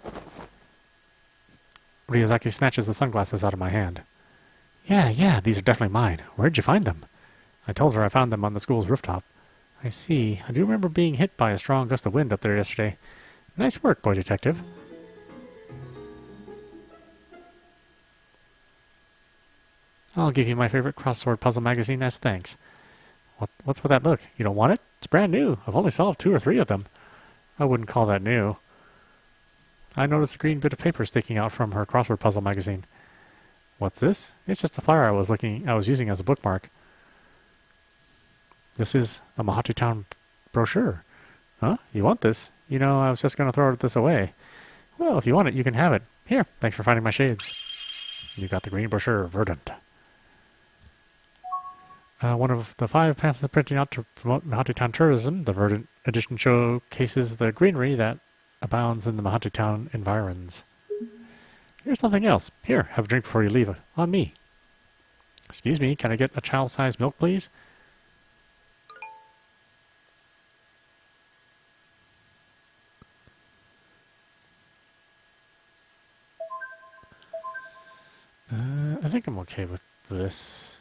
Ryozaki snatches the sunglasses out of my hand. Yeah, these are definitely mine. Where'd you find them? I told her I found them on the school's rooftop. I see. I do remember being hit by a strong gust of wind up there yesterday. Nice work, boy detective. I'll give you my favorite crossword puzzle magazine as thanks. What's with that look? You don't want it? It's brand new. I've only solved 2 or 3 of them. I wouldn't call that new. I noticed a green bit of paper sticking out from her crossword puzzle magazine. What's this? It's just the flyer I was using as a bookmark. This is a Mihate Town brochure. Huh? You want this? You know, I was just going to throw this away. Well, if you want it, you can have it. Here, thanks for finding my shades. You got the green brochure, verdant. One of the 5 paths of printing out to promote Mihate Town tourism, the verdant edition showcases the greenery that abounds in the Mihate Town environs. Here's something else. Here, have a drink before you leave. On me. Excuse me, can I get a child-sized milk, please? I think I'm okay with this.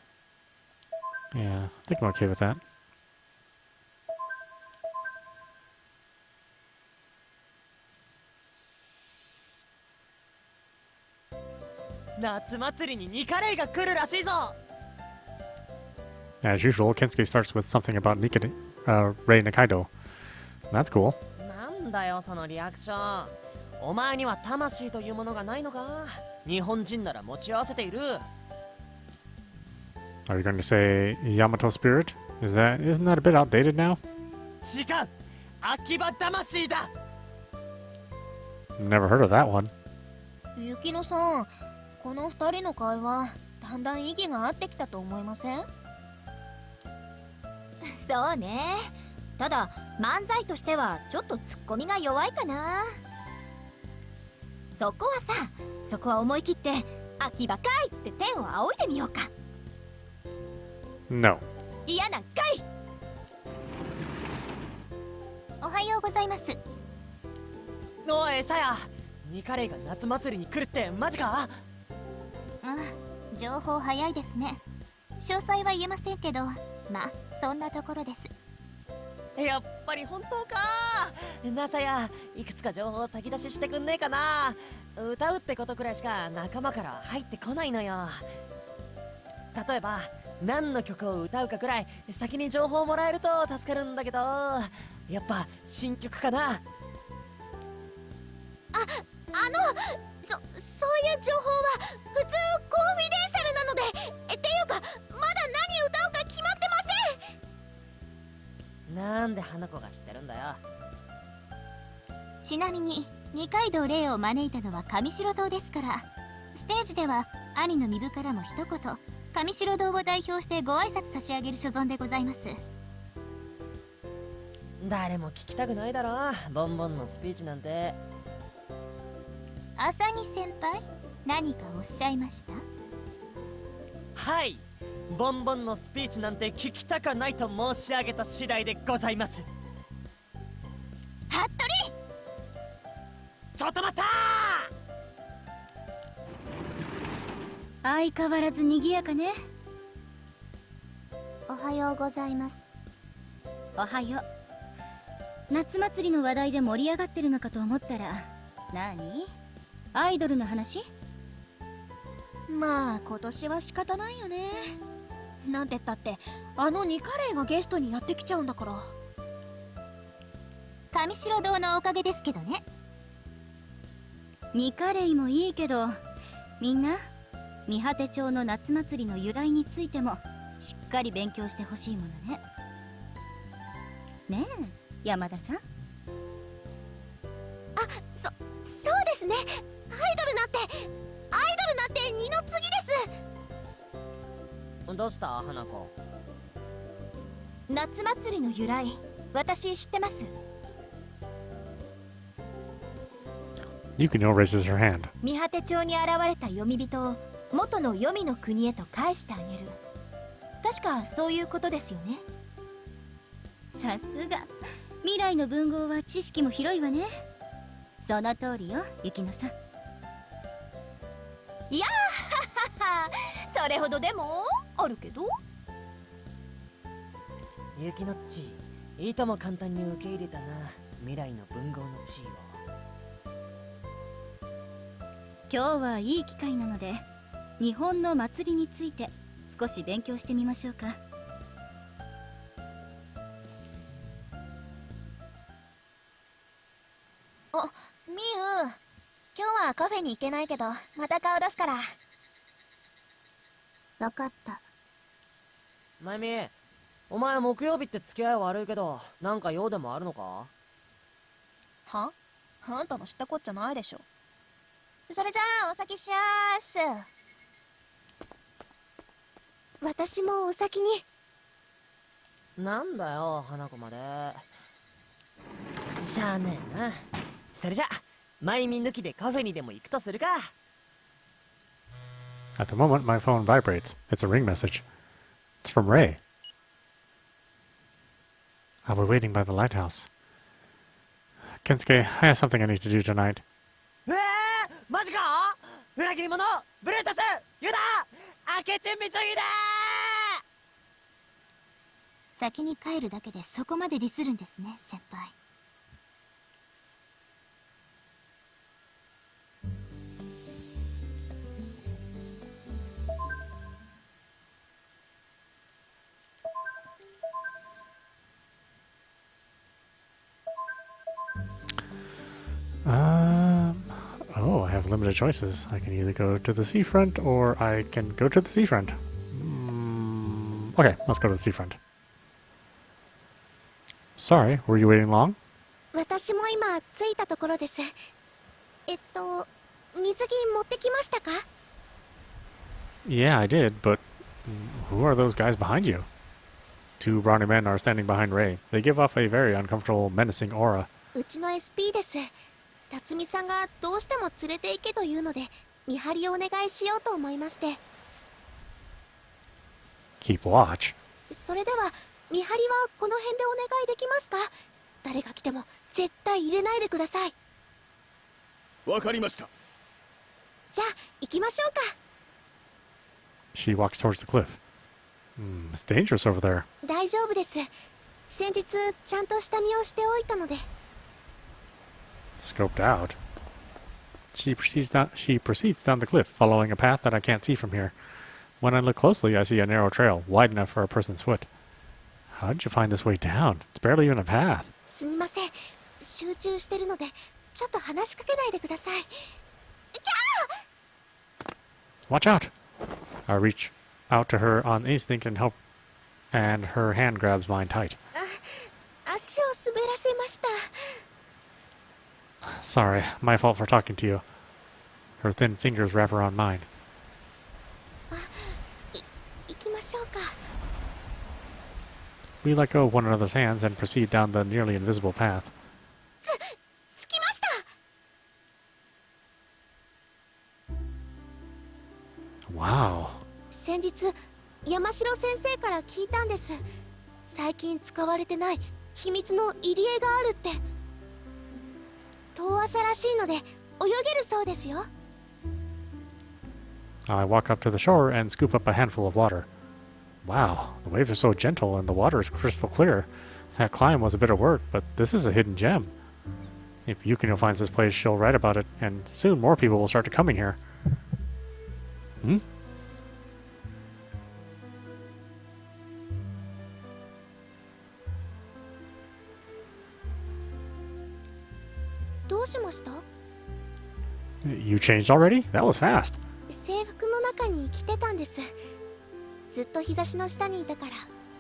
Yeah, I think I'm okay with that. 夏祭りにニカレイが来るらしいぞ。 As usual, Kensuke starts with something about Rei Nikaido. That's cool. なんだよそのリアクション。お前には魂というものがないのか。日本人なら持ち合わせている。 Are you going to say Yamato spirit? Isn't that a bit outdated now? 違う、秋葉魂だ。 Never heard of that one. 雪乃さん、この二人の会話だんだん息が合ってきたと思いません？そうね。ただ漫才としてはちょっとツッコミが弱いかな。そこは思い切って秋葉かいって天を仰いでみようか。 No. 嫌なんかい。おはようございます。おいさや、ニカレイが夏祭りに来るってマジか？情報早いですね。詳細は言えませんけど、まあそんなところです。やっぱり本当か。なさや、いくつか情報を先出ししてくんねえかな。歌うってことくらいしか仲間から入ってこないのよ。例えば何の曲を歌うかくらい先に情報もらえると助かるんだけど、やっぱ新曲かな。そういう情報は普通コンフィデンシャルなので、っていうかまだ何歌うか決まってません。なんで花子が知ってるんだよ。ちなみに二階堂霊を招いたのは上白堂ですから、ステージでは兄の身分からも一言上白堂を代表してご挨拶差し上げる所存でございます。誰も聞きたくないだろ、ボンボンのスピーチなんて。浅木先輩、何かおっしゃいました？はい、ボンボンのスピーチなんて聞きたかないと申し上げた次第でございます。服部！ちょっと待ったー。相変わらず賑やかね。おはようございます。おはよう。夏祭りの話題で盛り上がってるのかと思ったら、何？アイドルの話？まあ今年は仕方ないよね。なんてったってあのニカレイがゲストにやってきちゃうんだから。上白堂のおかげですけどね。ニカレイもいいけど、みんな三畑町の夏祭りの由来についてもしっかり勉強してほしいものね。ねえ山田さん。そうですね。アイドルなんて二の次です。どうした花子？夏祭りの由来、私知ってます。 Yukino raises her hand. 三畑町に現れた読み人を元の黄泉の国へと返してあげる。確かそういうことですよね。さすが未来の文豪は知識も広いわね。その通りよ、雪乃さん。いやーそれほどでもあるけど。ゆきのっち、いとも簡単に受け入れたな、未来の文豪の地位を。今日はいい機会なので日本の祭りについて少し勉強してみましょうか。みゆ、今日はカフェに行けないけどまた顔出すから。分かった。まゆみ、お前木曜日って付き合い悪いけどなんか用でもあるのか？は？あんたの知ったこっちゃないでしょ。それじゃあお先しやーす。私もお先に。なんだよ花子まで。しゃあねえな。それじゃまゆみ抜きでカフェにでも行くとするか。 At the moment, my phone vibrates. It's a ring message. It's from Ray. I'll be waiting by the lighthouse. Kensuke, I have something I need to do tonight. マジか？裏切り者ブルータスユダ明智光秀。先に帰るだけでそこまでディスるんですね、先輩。Oh, I have limited choices. I can either go to the seafront or I can go to the seafront. Okay, let's go to the seafront. Sorry, were you waiting long? 私も今着いたところです。水着持ってきましたか？ Yeah, I did, but who are those guys behind you? Two brawny men are standing behind Ray. They give off a very uncomfortable, menacing aura. うちの SP です。辰巳さんがどうしても連れて行けというので見張りをお願いしようと思いまして。Keep watch. それでは見張りはこの辺でお願いできますか？誰が来ても絶対入れないでください。わかりました。じゃあ行きましょうか。 She walks towards the cliff. It's dangerous over there. 大丈夫です。先日ちゃんと下見をしておいたので。Scoped out. She proceeds down the cliff, following a path that I can't see from here. When I look closely, I see a narrow trail, wide enough for a person's foot. How did you find this way down? It's barely even a path. すみません。集中してるのでちょっと話しかけないでください。Watch out! I reach out to her on instinct and help, and her hand grabs mine tight. 足を滑らせました。 Sorry, my fault for talking to you. Her thin fingers wrap around mine. 行きましょうか。 We let go of one another's hands and proceed down the nearly invisible path. 着きました。 Wow. 先日山城先生から聞いたんです。最近使われてない秘密の入り江があるって。遠浅らしいので泳げるそうですよ。 I walk up to the shore and scoop up a handful of water. Wow, the waves are so gentle and the water is crystal clear. That climb was a bit of work, but this is a hidden gem. If Yukino finds this place, she'll write about it, and soon more people will start coming here. Hmm? どうしました？ You changed already? That was fast. 制服の中に着てたんです。ずっと日差しの下にいたから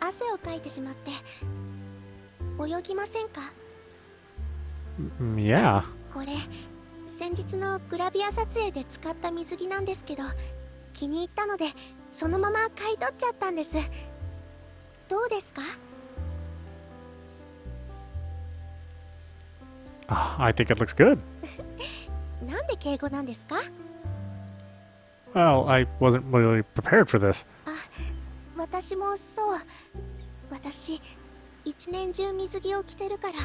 汗をかいてしまって。泳ぎませんか？ Yeah. これ先日のグラビア撮影で使った水着なんですけど、気に入ったのでそのまま買い取っちゃったんです。どうですか？ I think it looks good. なんで敬語なんですか？ Well, I wasn't really prepared for this. あ、私もそう。私一年中水着を着てるから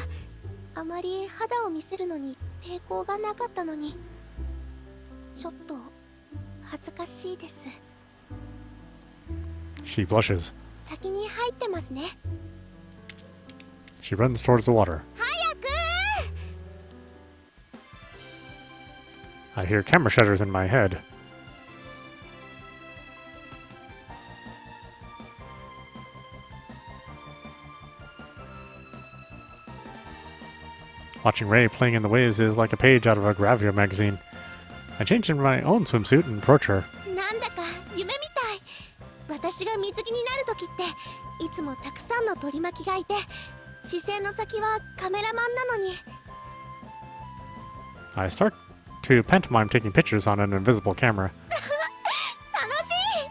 あまり肌を見せるのに抵抗がなかったのに、ちょっと恥ずかしいです。 She blushes. 先に入ってますね。 She runs towards the water. 早く！ I hear camera shutters in my head. Watching Ray playing in the waves is like a page out of a Gravia magazine. I change into my own swimsuit and approach her. なんだか夢みたい。私が水着になるときっていつもたくさんの取り巻きがいて、視線の先はカメラマンなのに。 I start to pantomime taking pictures on an invisible camera. 楽しい。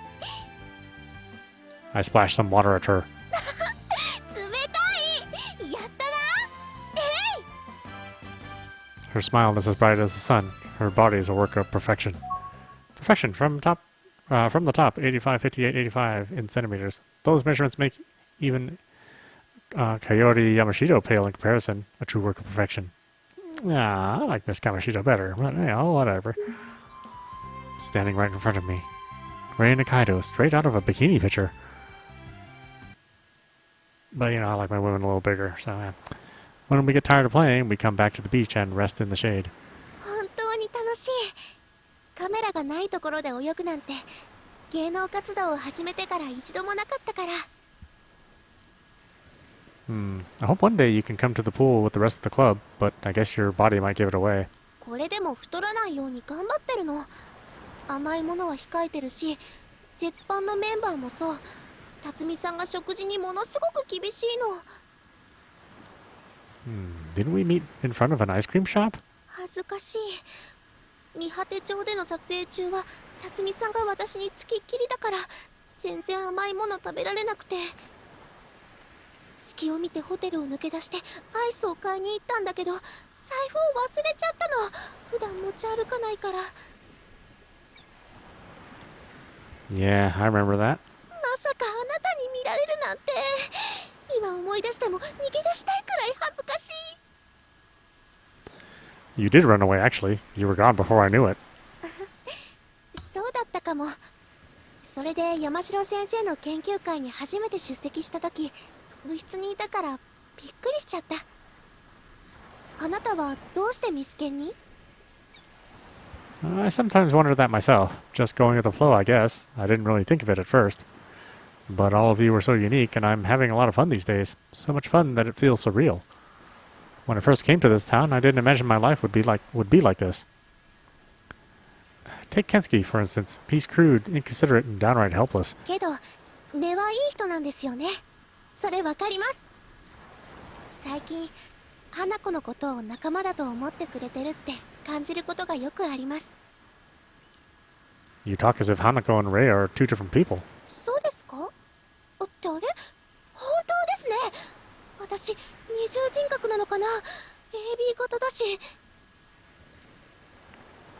I splash some water at her. 冷たい。やったな。えい。 Her smile is as bright as the sun. Her body is a work of perfection. Perfection from the top, 85, 58, 85 in centimeters. Those measurements make even Coyote Yamashito pale in comparison. A true work of perfection. I like Miss Yamashito better, but whatever. standing right in front of me. Rei Nikaido, straight out of a bikini picture. But, I like my women a little bigger, so when we get tired of playing, we come back to the beach and rest in the shade. 本当に楽しい。カメラがないところで泳ぐなんて芸能活動を始めてから一度もなかったから。I hope one day you can come to the pool with the rest of the club, but I guess your body might give it away. これでも太らないように頑張ってるの。甘いものは控えてるし、絶版のメンバーもそう。辰巳さんが食事にものすごく厳しいの。Didn't we meet in front of an ice cream shop? 恥ずかしい。見果て町での撮影中は辰巳さんが私につきっきりだから全然甘いもの食べられなくて、隙を見てホテルを抜け出してアイスを買いに行ったんだけど財布を忘れちゃったの。普段持ち歩かないから。 Yeah, I remember that. まさかあなたに見られるなんて。今思い出しても逃げ出したいくらい恥ずかしい。 You did run away, actually. You were gone before I knew it. そうだったかも。それで山城先生の研究会に初めて出席した時部室にいたからびっくりしちゃった。あなたはどうしてミスケンに？ I sometimes wonder that myself. Just going with the flow, I guess. I didn't really think of it at first. But all of you were so unique, and I'm having a lot of fun these days. So much fun that it feels surreal. When I first came to this town, I didn't imagine my life would be like this. Take Kensuke, for instance. He's crude, inconsiderate, and downright helpless. けど根はいい人なんですよね。それわかります。最近花子のことを仲間だと思ってくれてるって感じることがよくあります。 You talk as if Hanako and Rei are two different people. そうですか？ってあれ？本当ですね。私二重人格なのかな。 AB 型だし。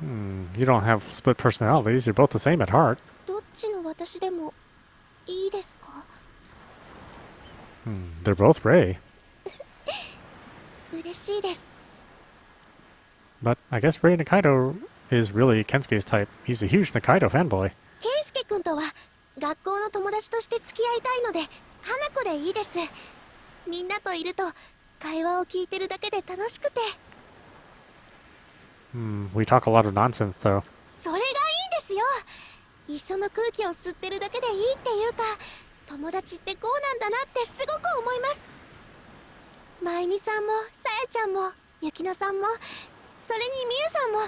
You don't have split personalities. You're both the same at heart. どっちの私でもいいですか？ They're both Rei. 嬉しいです。 But I guess Rei Nikaido is really Kensuke's type. He's a huge Nikaido fanboy. ケンスケ君とは学校の友達として付き合いたいので花子でいいです。みんなといると会話を聞いてるだけで楽しくて。 We talk a lot of nonsense, though. それがいいんですよ。一緒の空気を吸ってるだけでいいっていうか、友達ってこうなんだなってすごく思います。まゆみさんもさやちゃんもゆきのさんもそれにみゆさんも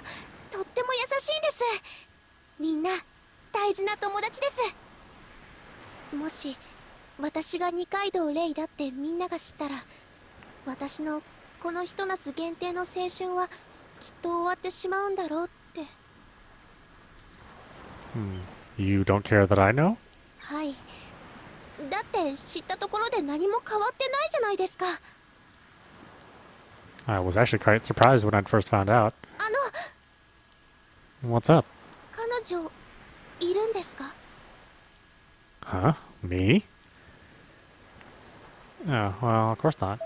とっても優しいんです。みんな大事な友達です。もし私が二階堂レイだってみんなが知ったら、私のこのひと夏限定の青春はきっと終わってしまうんだろうって。 You don't care that I know? はい。だって知ったところで何も変わってないじゃないですか。 I was actually quite surprised when I first found out. あの What's up? 彼女いるんですか？ Huh? Me? Oh, well, of course not.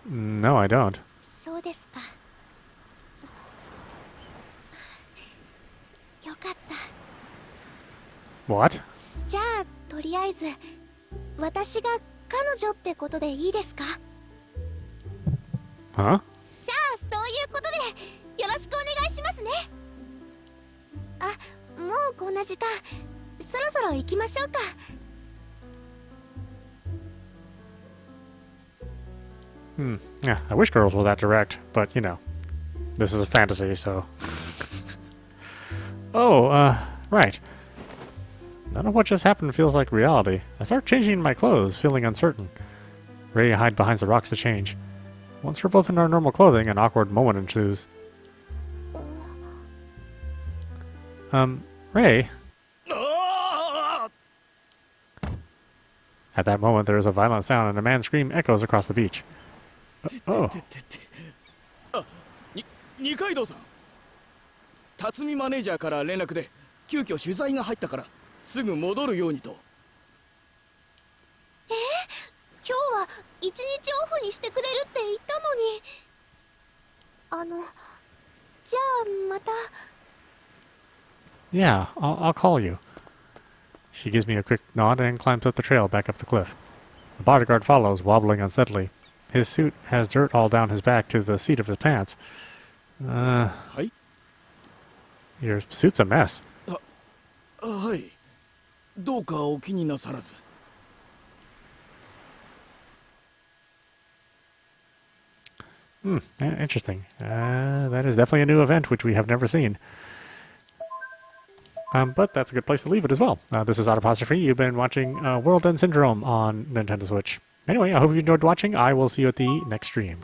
No, I don't. そうですか。よかった。 What? じゃあとりあえず私が彼女ってことでいいですか？ Huh? じゃあそういうことでよろしくお願いしますね。あ、もうこんな時間、そろそろ行きましょうか。 Yeah, I wish girls were that direct, but this is a fantasy, so. Oh, right. None of what just happened feels like reality. I start changing my clothes, feeling uncertain. Ray hide behind the rocks to change. Once we're both in our normal clothing, an awkward moment ensues. Ray? At that moment, there is a violent sound and a man's scream echoes across the beach. Oh. 二階堂さん、辰巳マネージャーから連絡で急遽取材が入ったからすぐ戻るようにと。今日は一日オフにしてくれるって言ったのに。じゃあまた。Yeah, I'll call you. She gives me a quick nod and climbs up the trail back up the cliff. The bodyguard follows, wobbling unsteadily. His suit has dirt all down his back to the seat of his pants. Hi? Your suit's a mess. はい。どうかお気になさらず。Interesting. That is definitely a new event which we have never seen. But that's a good place to leave it as well. This is audap. You've been watching World End Syndrome on Nintendo Switch. Anyway, I hope you enjoyed watching. I will see you at the next stream.